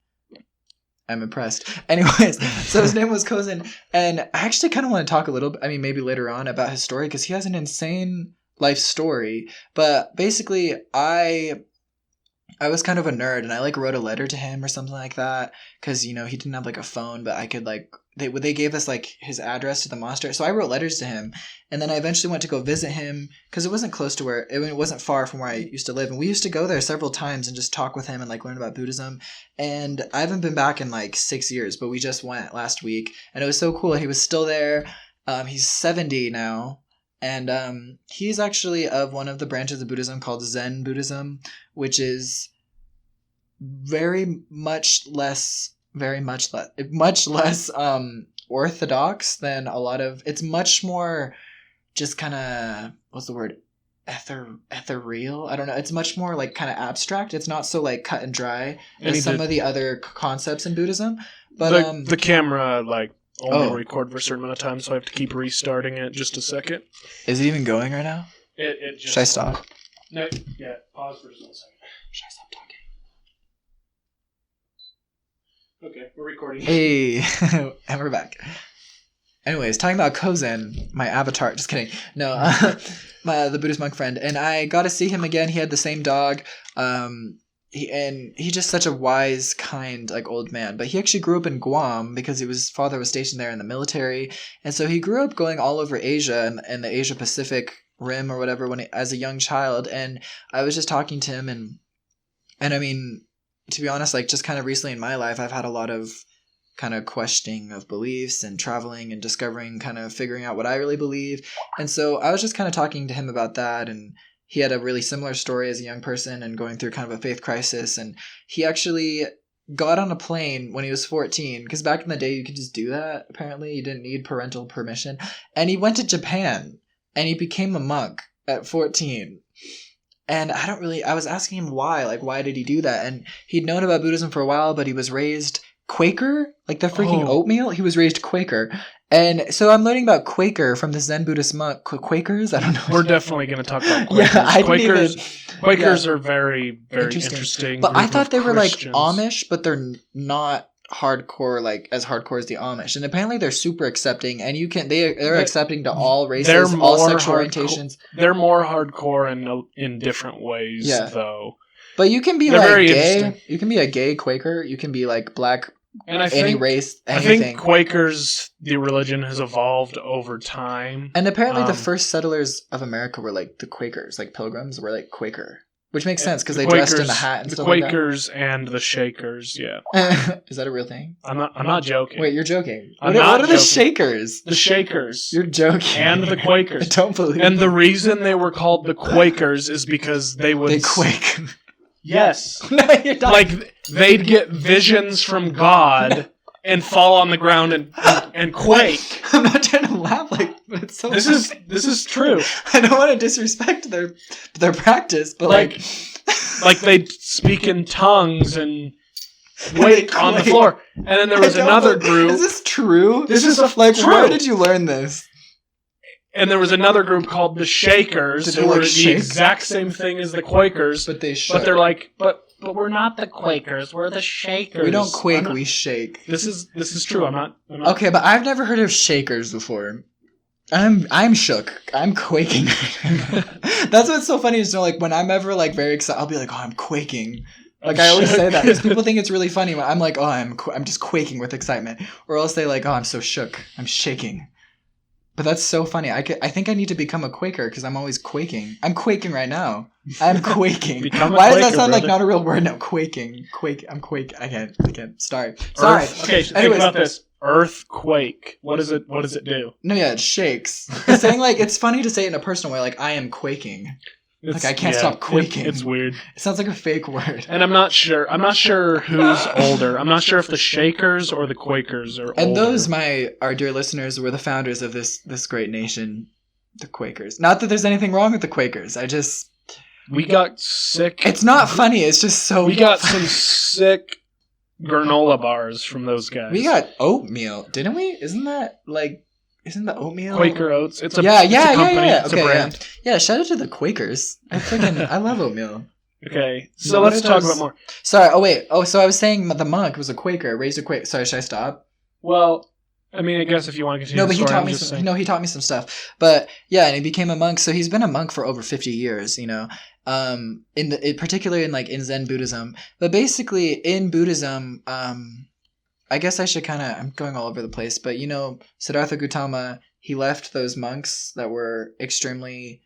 I'm impressed. Anyways, so his name was Kozen, and I actually kind of want to talk a little bit, maybe later on, about his story, because he has an insane life story. But basically, I was kind of a nerd, and I like wrote a letter to him or something like that, because he didn't have like a phone, but I could like they gave us like his address to the monastery, so I wrote letters to him, and then I eventually went to go visit him because it wasn't close to it wasn't far from where I used to live, and we used to go there several times and just talk with him and like learn about Buddhism. And I haven't been back in like 6 years, but we just went last week, and it was so cool. He was still there. He's 70 now. And he's actually of one of the branches of Buddhism called Zen Buddhism, which is much less orthodox than a lot of. It's much more just kind of, what's the word, ethereal. I don't know. It's much more like kind of abstract. It's not so like cut and dry as some of the other concepts in Buddhism. But the camera like only record for a certain amount of time, so I have to keep restarting it. Just a second. Is it even going right now? It just, should I stop? No. Yeah. Pause for just 1 second. Should I stop talking? Okay, we're recording. Hey, and we're back. Anyways, talking about Kozen, my avatar. Just kidding. No, the Buddhist monk friend, and I got to see him again. He had the same dog. He's just such a wise, kind, like old man. But he actually grew up in Guam because his father was stationed there in the military, and so he grew up going all over Asia and the Asia Pacific Rim or whatever as a young child. And I was just talking to him, and I mean, to be honest, like just kind of recently in my life, I've had a lot of kind of questioning of beliefs and traveling and discovering, kind of figuring out what I really believe. And so I was just kind of talking to him about that, and he had a really similar story as a young person and going through kind of a faith crisis. And he actually got on a plane when he was 14, because back in the day you could just do that. Apparently you didn't need parental permission. And he went to Japan and he became a monk at 14. And I was asking him why did he do that? And he'd known about Buddhism for a while, but he was raised Quaker, like the freaking oatmeal. He was raised Quaker. And so I'm learning about Quaker from the Zen Buddhist monk. Quakers? I don't know. We're definitely going to talk about Quakers. Quakers are very, very interesting. But I thought they were Christians. like Amish, but they're not hardcore, like as hardcore as the Amish. And apparently they're super accepting, and they're accepting to all races, all sexual orientations. They're more hardcore in different ways, though. But you can be like gay. You can be a gay Quaker. You can be like black. And any race, anything. I think Quakers, the religion, has evolved over time. And apparently the first settlers of America were like the Quakers, like pilgrims were like Quaker. Which makes sense because they dressed in the hat and stuff like that. The Quakers and the Shakers, yeah. Is that a real thing? I'm not joking. Wait, you're joking. What are the Shakers? The Shakers. You're joking. And the Quakers. I don't believe And the reason they were called the Quakers is because they quake. Yes. No, you're not. Like, they'd get visions from God and fall on the ground and quake. I'm not trying to laugh, but it's so. This is true. I don't want to disrespect their practice, but like they'd speak in tongues and wake on the floor. And then there was another group. Is this true? This is true. Where did you learn this? And there was another group called the Shakers, who were the exact same thing as the Quakers. But they're like, but we're not the Quakers. We're the Shakers. We don't quake. We shake. This is true. I'm not. Okay, but I've never heard of Shakers before. I'm shook. I'm quaking. That's what's so funny is like when I'm ever like very excited, I'll be like, oh, I'm quaking. Like I always say that because people think it's really funny when I'm like, oh, I'm just quaking with excitement, or else they like, oh, I'm so shook. I'm shaking. But that's so funny. I think I need to become a Quaker because I'm always quaking. I'm quaking right now. I'm quaking. Why does that sound like not a real word? No, quaking. I'm quake. I can't. Sorry. Okay, think about this. Earthquake. What does it do? No, yeah, it shakes. It's saying like it's funny to say it in a personal way, like I am quaking. Like I can't stop quaking. It's weird. It sounds like a fake word. And I'm not sure who's older. I'm not sure if the Shakers or the Quakers are older. And those, our dear listeners, were the founders of this great nation, the Quakers. Not that there's anything wrong with the Quakers. We got sick. It's not funny. It's just so. We got some sick granola bars from those guys. We got oatmeal, didn't we? Isn't the oatmeal Quaker Oats? It's a company. It's a brand. Yeah, shout out to the Quakers. I love oatmeal. Okay, so let's talk about more. Sorry. So I was saying the monk was a Quaker, raised a Quaker. Sorry, should I stop? Well, I mean, I guess if you want to continue. No, but he taught me some stuff. But yeah, and he became a monk. So he's been a monk for over 50 years. You know, particularly in Zen Buddhism. But basically, in Buddhism, I guess I'm going all over the place, but Siddhartha Gautama, he left those monks that were extremely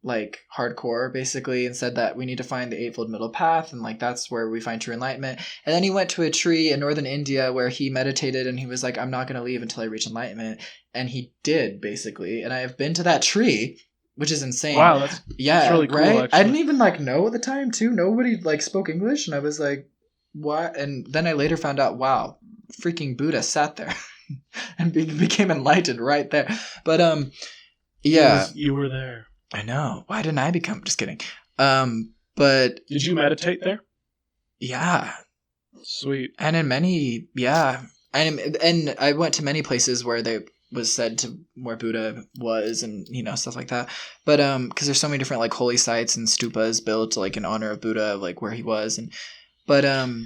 like hardcore basically, and said that we need to find the Eightfold Middle Path, and like that's where we find true enlightenment. And then he went to a tree in northern India where he meditated, and he was like, I'm not going to leave until I reach enlightenment. And he did, basically. And I have been to that tree, which is insane. Wow, that's really cool, right? actually. I didn't even like know at the time too. Nobody like spoke English, and I was like, what? And then I later found out, wow, freaking Buddha sat there and became enlightened right there. But yeah, you were there. I know. Why didn't I become? Just kidding. But did you meditate there? Yeah. Sweet. And in many, yeah, and I went to many places where they was said to where Buddha was, and you know, stuff like that. But because there's so many different like holy sites and stupas built like in honor of Buddha, like where he was. And but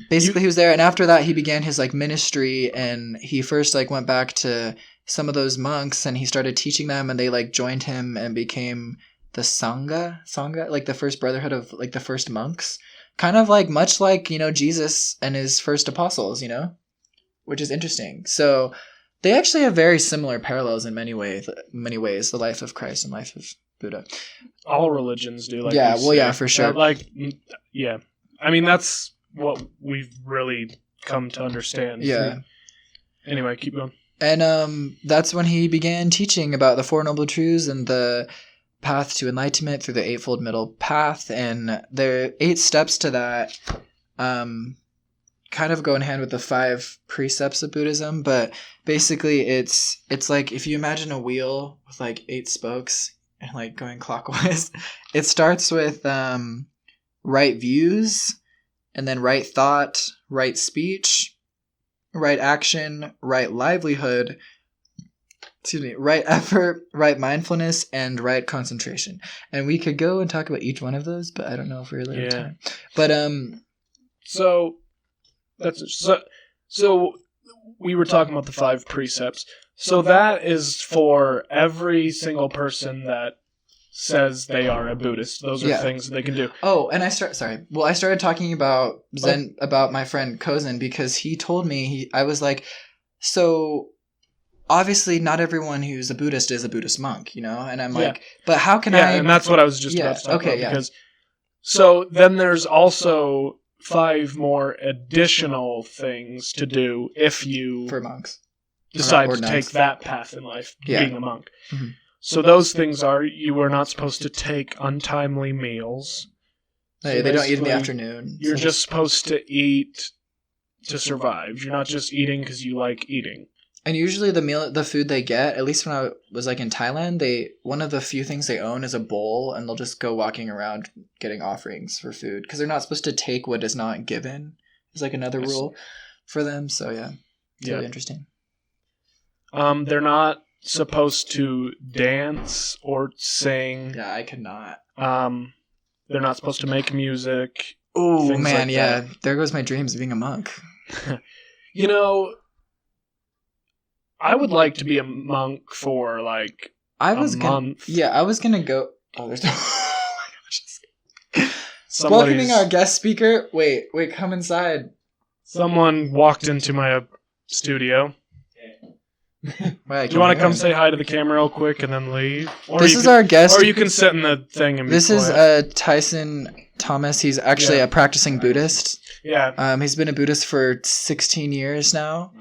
basically he was there, and after that he began his like ministry, and he first like went back to some of those monks, and he started teaching them, and they like joined him and became the Sangha, like the first brotherhood of like the first monks, kind of like much like, you know, Jesus and his first apostles, you know, which is interesting. So they actually have very similar parallels in many ways, the life of Christ and life of Buddha. All religions do. Like yeah, well, yeah, for sure. Yeah. I mean, that's what we've really come to understand. Yeah. Anyway, keep going. And that's when he began teaching about the Four Noble Truths and the path to enlightenment through the Eightfold Middle Path. And there are 8 steps to that, kind of go in hand with the 5 precepts of Buddhism. But basically it's like if you imagine a wheel with like 8 spokes and like going clockwise, it starts with right views, and then right thought, right speech, right action, right livelihood, right effort, right mindfulness, and right concentration. And we could go and talk about each one of those, but I don't know if we really have time. But so we were talking about the 5 precepts. So that is for every single person that says they are a Buddhist. Those are things they can do. Oh, and I started talking about Zen, about my friend Kozin, because he told me, I was like, so obviously not everyone who's a Buddhist is a Buddhist monk, you know? And I'm like, but how can I... and that's what I was just about to talk about. Because, so then there's also 5 more additional things to do if you... For monks. Decide to take that path in life, being a monk. Mm-hmm. So those things are, you are not supposed to take untimely meals. So they don't eat in the afternoon. You're just supposed to eat to survive. You're not just eating because you like eating. And usually the food they get, at least when I was like in Thailand, one of the few things they own is a bowl, and they'll just go walking around getting offerings for food, because they're not supposed to take what is not given. It's like another rule for them. So yeah, it's really interesting. They're not supposed to dance or sing. Yeah, I could not. They're not supposed to make music. Oh man, like yeah. There goes my dreams of being a monk. You know, I would like to be a monk for like a month. I was gonna go. Oh, there's no. Oh my gosh. Welcoming our guest speaker. Wait, come inside. Someone walked into my studio. Do you want to come say hi to the camera real quick and then leave? This is our guest. Or you can sit in the thing and be This quiet. is Tyson Thomas. He's actually a practicing Buddhist. Yeah. He's been a Buddhist for 16 years now.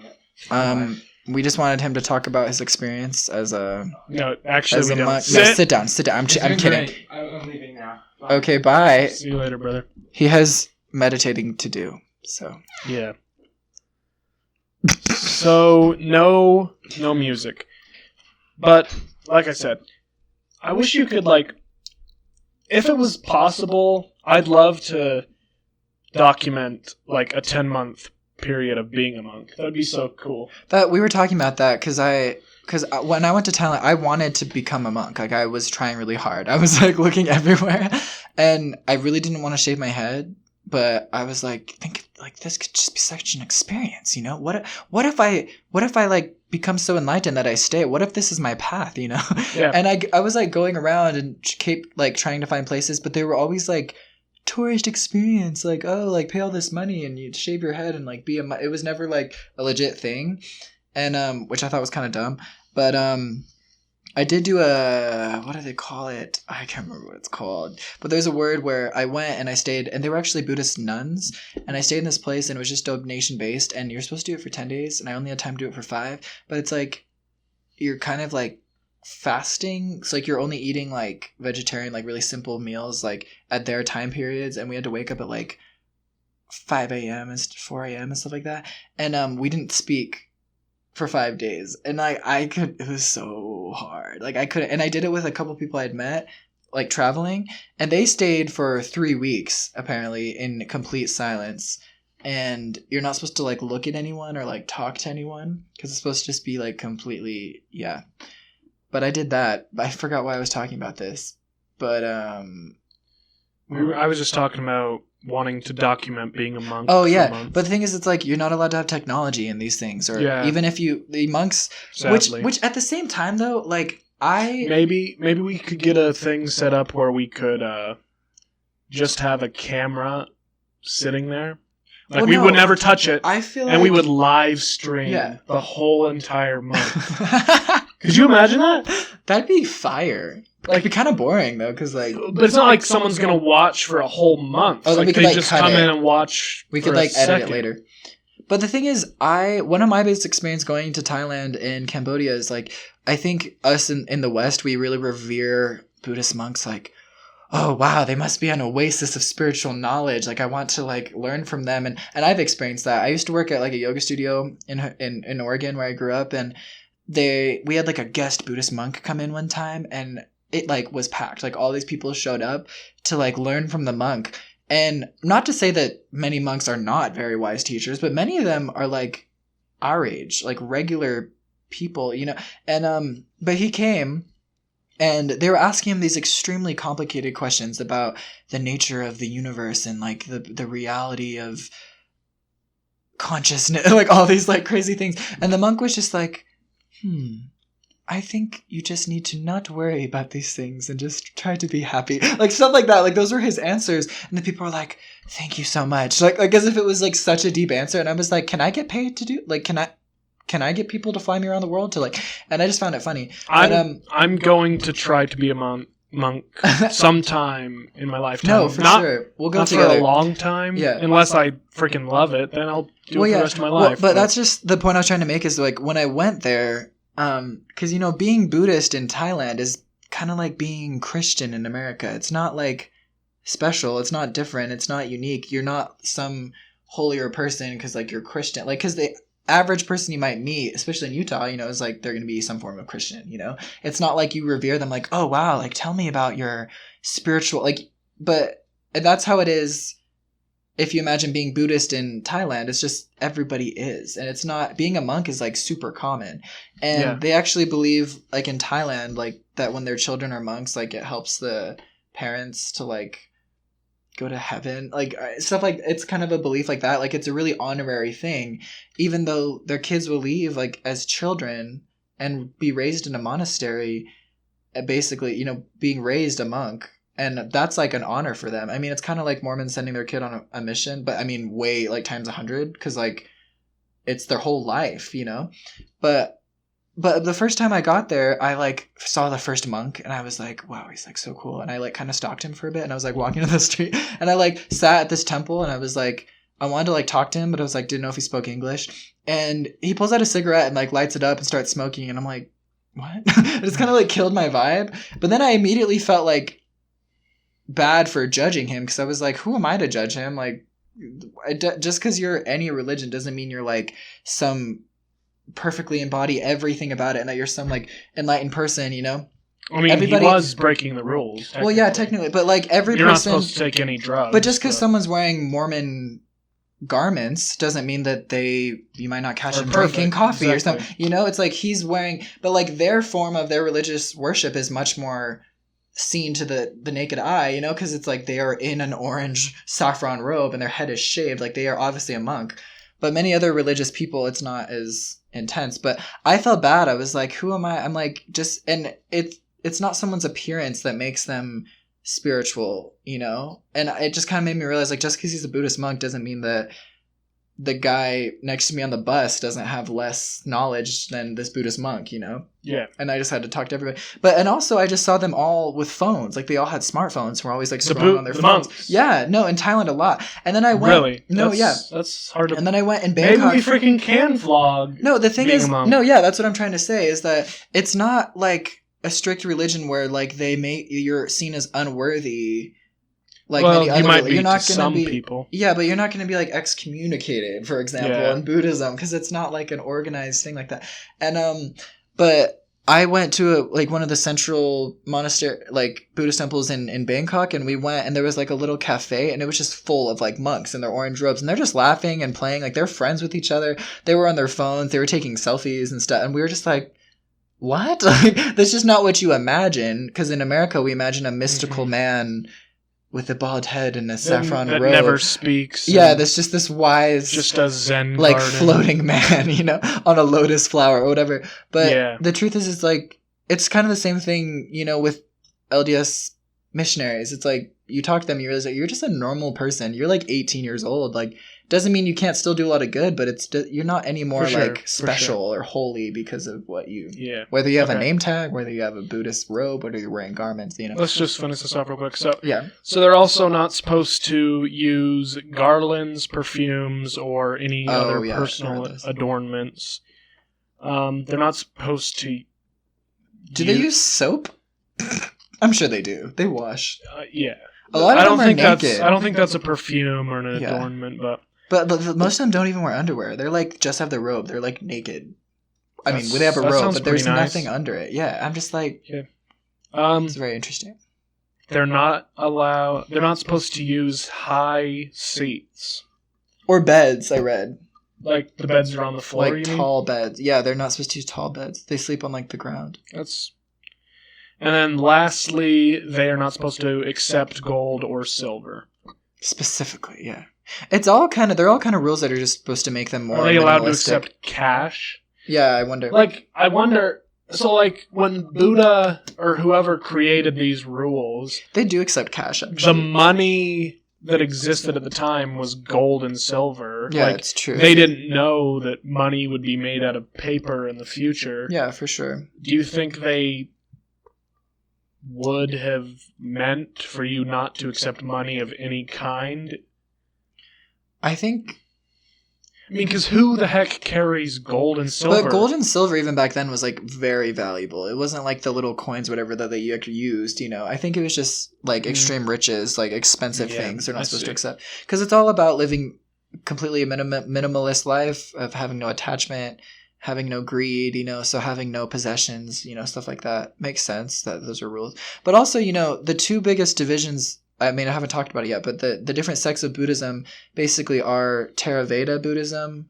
We just wanted him to talk about his experience as a... No, actually we don't. No, sit down. I'm kidding. I'm leaving now. Bye. Okay, bye. See you later, brother. He has meditating to do, so... Yeah. So, no music. But, like I said, I wish you could, like... If it was possible, I'd love to document, like, a 10-month period of being a monk. That'd be so cool. We were talking about that because when I went to Thailand, I wanted to become a monk. Like, I was trying really hard. I was like looking everywhere, and I really didn't want to shave my head. But I was like, this could just be such an experience, you know? What if I like become so enlightened that I stay? What if this is my path, you know? Yeah. And I was like going around and keep like trying to find places, but they were always like tourist experience, like, oh, like pay all this money and you'd shave your head and like it was never like a legit thing. And which I thought was kind of dumb. But I did do a, what do they call it? I can't remember what it's called. But there's a word where I went and I stayed, and they were actually Buddhist nuns. And I stayed in this place and it was just donation based. And you're supposed to do it for 10 days. And I only had time to do it for 5. But it's like, you're kind of like fasting. It's like you're only eating like vegetarian, like really simple meals, like at their time periods. And we had to wake up at like 5 a.m. and 4 a.m. and stuff like that. And we didn't speak for 5 days, and I could, it was so hard, like I couldn't, and I did it with a couple people I'd met like traveling, and they stayed for 3 weeks apparently in complete silence, and you're not supposed to like look at anyone or like talk to anyone because it's supposed to just be like completely, yeah. But I did that. I forgot why I was talking about this, but I was just talking about wanting to document being a monk. Oh yeah, but the thing is, it's like you're not allowed to have technology in these things, or even if the monks, sadly. which at the same time though, like maybe we could get a thing set up where we could just have a camera sitting there, like we would never touch it. I feel and we would live stream the whole entire month. Could you imagine that? That'd be fire. Like, it'd be kind of boring though, because like, but it's not like someone's gonna watch for a whole month. Oh, like we could, they just come in and watch. We could like edit it later. But the thing is, one of my biggest experience going to Thailand and Cambodia is like, I think us in the West, we really revere Buddhist monks. Like, oh wow, they must be an oasis of spiritual knowledge. Like I want to like learn from them, and I've experienced that. I used to work at like a yoga studio in Oregon where I grew up, and we had like a guest Buddhist monk come in one time, and it like was packed. Like all these people showed up to like learn from the monk. And not to say that many monks are not very wise teachers, but many of them are like our age, like regular people, you know. And but he came and they were asking him these extremely complicated questions about the nature of the universe and like the reality of consciousness, like all these like crazy things. And the monk was just like, I think you just need to not worry about these things and just try to be happy. Like stuff like that. Like those were his answers. And the people were like, thank you so much. Like as if it was like such a deep answer. And I was like, can I get paid to do, like, can I get people to fly me around the world to like, and I just found it funny. I'm going to try to be a monk sometime in my lifetime. No, for sure. We'll go together. For a long time. Yeah. Unless I freaking love it, then I'll do it for the rest of my life. But that's just the point I was trying to make is like when I went there, because, you know, being Buddhist in Thailand is kind of like being Christian in America. It's not like special. It's not different. It's not unique. You're not some holier person because like you're Christian. Like, because the average person you might meet, especially in Utah, you know, is like they're going to be some form of Christian, you know? It's not like you revere them like, oh, wow, like tell me about your spiritual, like, but that's how it is. If you imagine being Buddhist in Thailand, it's just everybody is. And it's not, being a monk is like super common. And they actually believe like in Thailand, like that when their children are monks, like it helps the parents to like go to heaven. Like stuff like, it's kind of a belief like that. Like it's a really honorary thing, even though their kids will leave like as children and be raised in a monastery, basically, you know, being raised a monk. And that's like an honor for them. I mean, it's kind of like Mormons sending their kid on a mission, but I mean, way like times 100, because like it's their whole life, you know. But the first time I got there, I like saw the first monk, and I was like, wow, he's like so cool. And I like kind of stalked him for a bit, and I was like walking down the street, and I like sat at this temple, and I was like, I wanted to like talk to him, but I was like, didn't know if he spoke English. And he pulls out a cigarette and like lights it up and starts smoking, and I'm like, what? It's kind of like killed my vibe. But then I immediately felt like bad for judging him, because I was like, who am I to judge him? Like, just because you're any religion doesn't mean you're like some perfectly embody everything about it and that you're some like enlightened person, you know. I mean, he was breaking the rules. Well, yeah, technically, but like every you're person, not supposed to take any drugs. But just because someone's wearing Mormon garments doesn't mean that you might not catch him drinking coffee or something. You know, it's like he's wearing, but like their form of their religious worship is much more seen to the naked eye, you know, because it's like they are in an orange saffron robe and their head is shaved, like they are obviously a monk. But many other religious people, it's not as intense. But I felt bad. I was like, who am I? I'm like, just, and it's not someone's appearance that makes them spiritual, you know. And it just kind of made me realize, like, just because he's a Buddhist monk doesn't mean that the guy next to me on the bus doesn't have less knowledge than this Buddhist monk, Yeah. And I just had to talk to everybody. And also I just saw them all with phones. Like they all had smartphones. We're always like scrolling on their phones. Monks. Yeah, no, in Thailand a lot. And then I went. Really? No, That's hard to. And then I went in Bangkok. Maybe we freaking can vlog. No, the thing being is, a monk. no, yeah, that's what I'm trying to say is that it's not like a strict religion where like you're seen as unworthy. Like well, many other, you might be you're not to gonna some be, people. Yeah, but you're not going to be like excommunicated, for example, in Buddhism, because it's not like an organized thing like that. And but I went to one of the central monastery, like Buddhist temples in Bangkok, and we went, and there was like a little cafe, and it was just full of like monks in their orange robes, and they're just laughing and playing, like they're friends with each other. They were on their phones, they were taking selfies and stuff, and we were just like, what? Like, that's just not what you imagine, because in America we imagine a mystical man with a bald head and a saffron that robe. never speaks. Yeah, there's just this wise, just a Zen like garden. floating man, on a lotus flower or whatever. But the truth is, it's like it's kind of the same thing, with LDS missionaries. It's like you talk to them, you realize that you're just a normal person. You're like 18 years old. Like, doesn't mean you can't still do a lot of good, but you're not any more like special or holy because of what you. Yeah. Whether you have a name tag, whether you have a Buddhist robe, whether you're wearing garments, Let's just finish this off real quick. So yeah. So they're also not supposed to use garlands, perfumes, or any other personal adornments. They're not supposed to. Do they use soap? I'm sure they do. They wash. Yeah. A lot of them are naked. I don't think that's a perfume or an adornment, but most of them don't even wear underwear. They're like just have the robe. They're like naked. I mean, they have a robe, but there's nothing under it. Yeah, I'm just like, it's very interesting. They're not supposed to use high seats or beds. I read like the beds are on the floor. Like tall beds. Yeah, they're not supposed to use tall beds. They sleep on like the ground. And then lastly, they are not supposed to accept gold or silver. Specifically, yeah. They're all kind of rules that are just supposed to make them more. Are they allowed to accept cash? Yeah, I wonder. So like when Buddha or whoever created these rules, they do accept cash. Actually, the money that existed at the time was gold and silver. Yeah, it's true. They didn't know that money would be made out of paper in the future. Yeah, for sure. Do you think they would have meant for you not to accept money of any kind? I think... because who the heck carries gold and silver? But gold and silver even back then was like very valuable. It wasn't like the little coins, whatever, that they actually used, I think it was just like extreme riches, like expensive things they're not supposed to accept. Because it's all about living completely a minimalist life of having no attachment, having no greed, so having no possessions, stuff like that. Makes sense that those are rules. But also, the two biggest divisions, I mean, I haven't talked about it yet, but the different sects of Buddhism basically are Theravada Buddhism,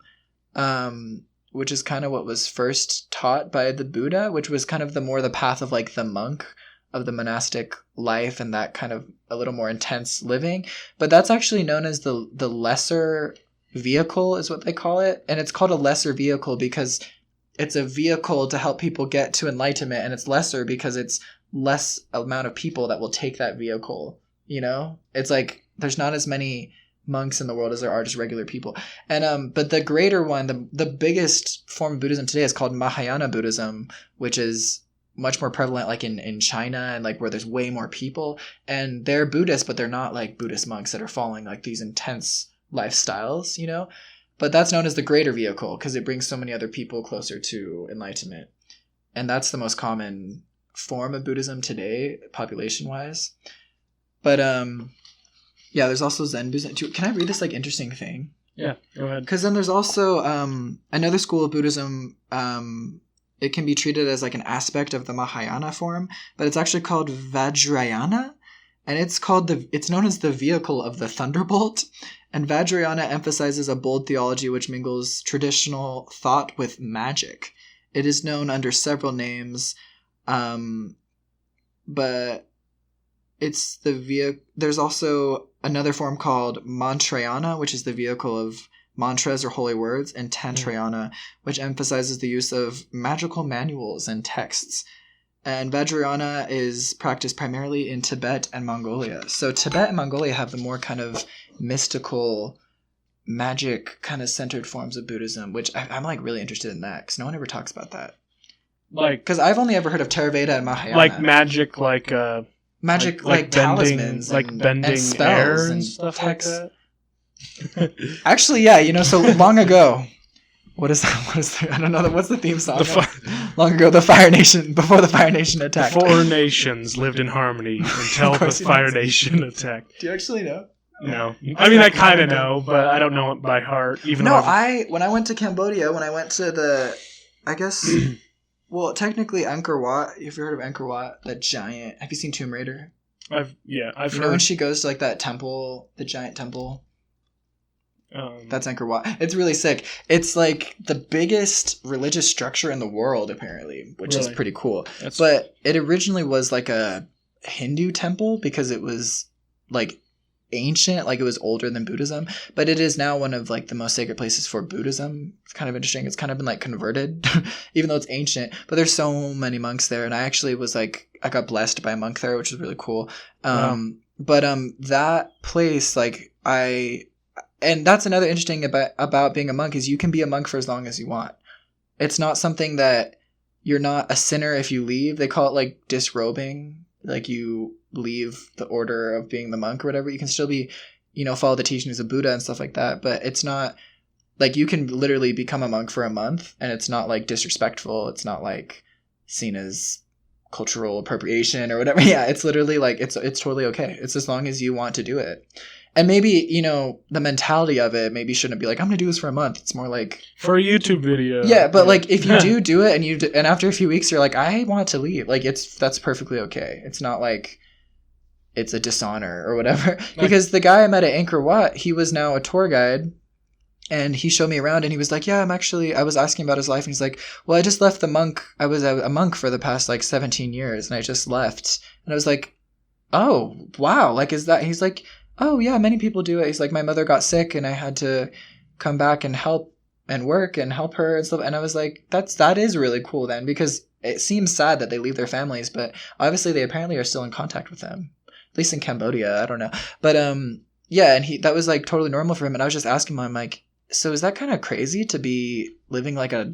which is kind of what was first taught by the Buddha, which was kind of the path of like the monk, of the monastic life and that kind of a little more intense living. But that's actually known as the lesser vehicle is what they call it. And it's called a lesser vehicle because it's a vehicle to help people get to enlightenment, and it's lesser because it's less amount of people that will take that vehicle. It's like there's not as many monks in the world as there are just regular people. And but the greater one, the biggest form of Buddhism today is called Mahayana Buddhism, which is much more prevalent like in China and like where there's way more people. And they're Buddhist, but they're not like Buddhist monks that are following like these intense lifestyles, But that's known as the greater vehicle because it brings so many other people closer to enlightenment. And that's the most common form of Buddhism today, population-wise. But there's also Zen Buddhism too. Can I read this like interesting thing? Yeah, go ahead. Because then there's also another school of Buddhism. It can be treated as like an aspect of the Mahayana form, but it's actually called Vajrayana, and it's known as the vehicle of the thunderbolt. And Vajrayana emphasizes a bold theology which mingles traditional thought with magic. It is known under several names, but it's there's also another form called Mantrayana, which is the vehicle of mantras or holy words, and Tantrayana, which emphasizes the use of magical manuals and texts. And Vajrayana is practiced primarily in Tibet and Mongolia. So Tibet and Mongolia have the more kind of mystical magic kind of centered forms of Buddhism, which I'm like really interested in that because no one ever talks about that. Like, because I've only ever heard of Theravada and Mahayana. Like magic, magic, like talismans, bending, and, like bending and spells air and and stuff texts. like that. Actually, yeah, so long ago. What is that? I don't know. What's the theme song? Long ago, the Fire Nation, before the Fire Nation attacked. The 4 nations lived in harmony until the Fire Nation attacked. Do you actually know? No. I mean, I kind of know, but I don't know it by heart. Even no, though when I went to Cambodia, when I went to I guess, well, technically Angkor Wat. Have you heard of Angkor Wat? That giant. Have you seen Tomb Raider? I've heard. You know when she goes to like that temple, the giant temple? That's Angkor Wat. It's really sick. It's like the biggest religious structure in the world, apparently, which is pretty cool. But it originally was like a Hindu temple because it was like ancient, like it was older than Buddhism. But it is now one of like the most sacred places for Buddhism. It's kind of interesting. It's kind of been like converted, even though it's ancient. But there's so many monks there, and I actually was like, I got blessed by a monk there, which was really cool. But that place, like And that's another interesting about being a monk is you can be a monk for as long as you want. It's not something that you're not a sinner if you leave. They call it like disrobing. Like you leave the order of being the monk or whatever. You can still be, follow the teachings of Buddha and stuff like that. But it's not like you can literally become a monk for a month and it's not like disrespectful. It's not like seen as cultural appropriation or whatever. Yeah, it's literally like it's totally okay. It's as long as you want to do it. And maybe, the mentality of it maybe shouldn't be like, I'm going to do this for a month. It's more like... For a YouTube video. Yeah, but like if you do it and after a few weeks you're like, I want to leave. Like that's perfectly okay. It's not like it's a dishonor or whatever. Because the guy I met at Angkor Wat, he was now a tour guide and he showed me around and he was like, yeah, I was asking about his life. And he's like, well, I just left the monk. I was a monk for the past like 17 years and I just left. And I was like, oh, wow. Like, is that... He's like... Oh, yeah, many people do it. He's like, my mother got sick and I had to come back and help and work and help her and stuff. And I was like, that is really cool then, because it seems sad that they leave their families, but obviously they apparently are still in contact with them, at least in Cambodia. I don't know. But yeah, and that was like totally normal for him. And I was just asking him, I'm like, so is that kind of crazy to be living like a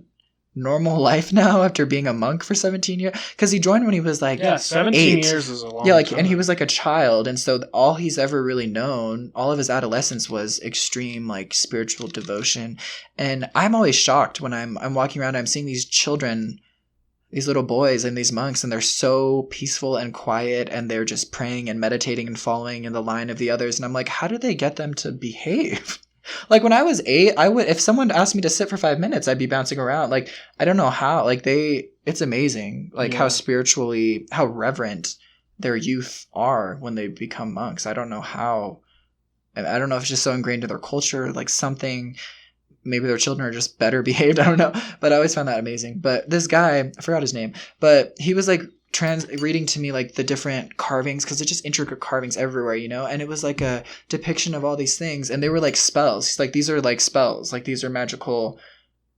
normal life now after being a monk for 17 years? Because he joined when he was like 17 8. years is a long time. And he was like a child, and so all he's ever really known, all of his adolescence, was extreme like spiritual devotion. And I'm always shocked when I'm walking around, I'm seeing these children, these little boys and these monks, and they're so peaceful and quiet, and they're just praying and meditating and following in the line of the others. And I'm like, how do they get them to behave? Like when I was 8, if someone asked me to sit for 5 minutes, I'd be bouncing around. Like, I don't know how, like it's amazing, like how reverent their youth are when they become monks. I don't know how, I don't know if it's just so ingrained in their culture, like something, maybe their children are just better behaved. I don't know, but I always found that amazing. But this guy, I forgot his name, but he was like reading to me like the different carvings, because it's just intricate carvings everywhere, and it was like a depiction of all these things, and they were like spells. He's like, these are like spells, like these are magical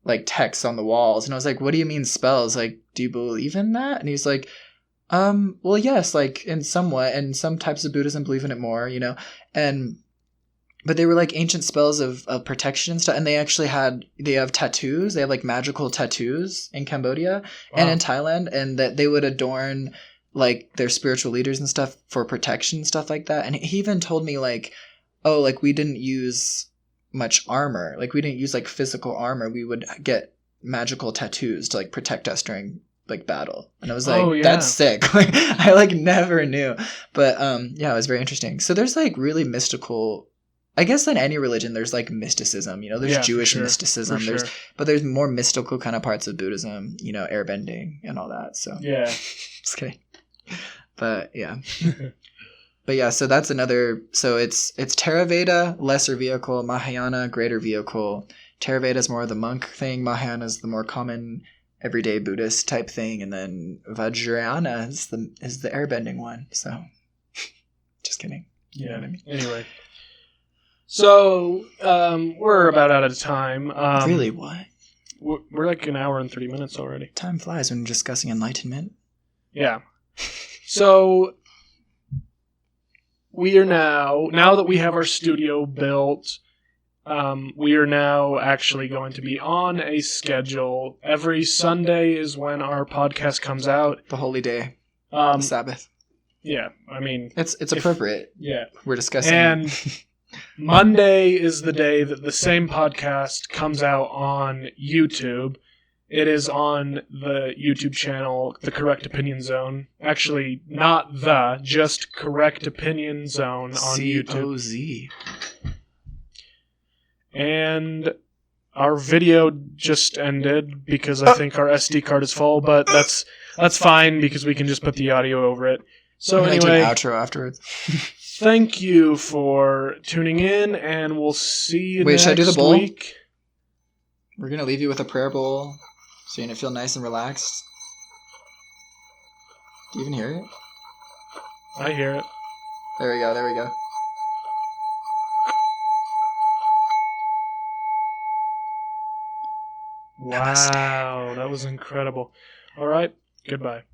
like texts on the walls. And I was like, what do you mean spells? Like, do you believe in that? And he's like, well, yes, like in somewhat, and some types of Buddhism believe in it more, but they were like ancient spells of protection and stuff. And they have tattoos. They have like magical tattoos in Cambodia and in Thailand, and that they would adorn like their spiritual leaders and stuff for protection and stuff like that. And he even told me like, oh, like we didn't use much armor. Like we didn't use like physical armor. We would get magical tattoos to like protect us during like battle. And I was like, that's sick. Like I like never knew. But yeah, it was very interesting. So there's like really mystical, I guess in any religion, there's like mysticism, there's Jewish mysticism, but there's more mystical kind of parts of Buddhism, airbending and all that. So yeah, just kidding. But yeah, but yeah, so that's another, so it's Theravada, lesser vehicle, Mahayana, greater vehicle. Theravada is more of the monk thing. Mahayana is the more common everyday Buddhist type thing. And then Vajrayana is the airbending one. So just kidding. Yeah. You know what I mean? Anyway. So, we're about out of time. Really, what? We're like an hour and 30 minutes already. Time flies when you're discussing enlightenment. Yeah. So, we are now that we have our studio built, We are now actually going to be on a schedule. Every Sunday is when our podcast comes out. The holy day. The Sabbath. Yeah, I mean... It's appropriate. Yeah. We're discussing And Monday is the day that the same podcast comes out on YouTube. It is on the YouTube channel, The Correct Opinion Zone. Actually, not just Correct Opinion Zone on YouTube. C-O-Z. And our video just ended because I think our SD card is full, but that's fine because we can just put the audio over it. So I'm gonna do anyway, an outro afterwards. thank you for tuning in, and we'll see you next should I do the bowl? week. We're gonna leave you with a prayer bowl, so you're gonna feel nice and relaxed. Do you even hear it? I hear it. There we go. Wow, that was incredible. All right, goodbye.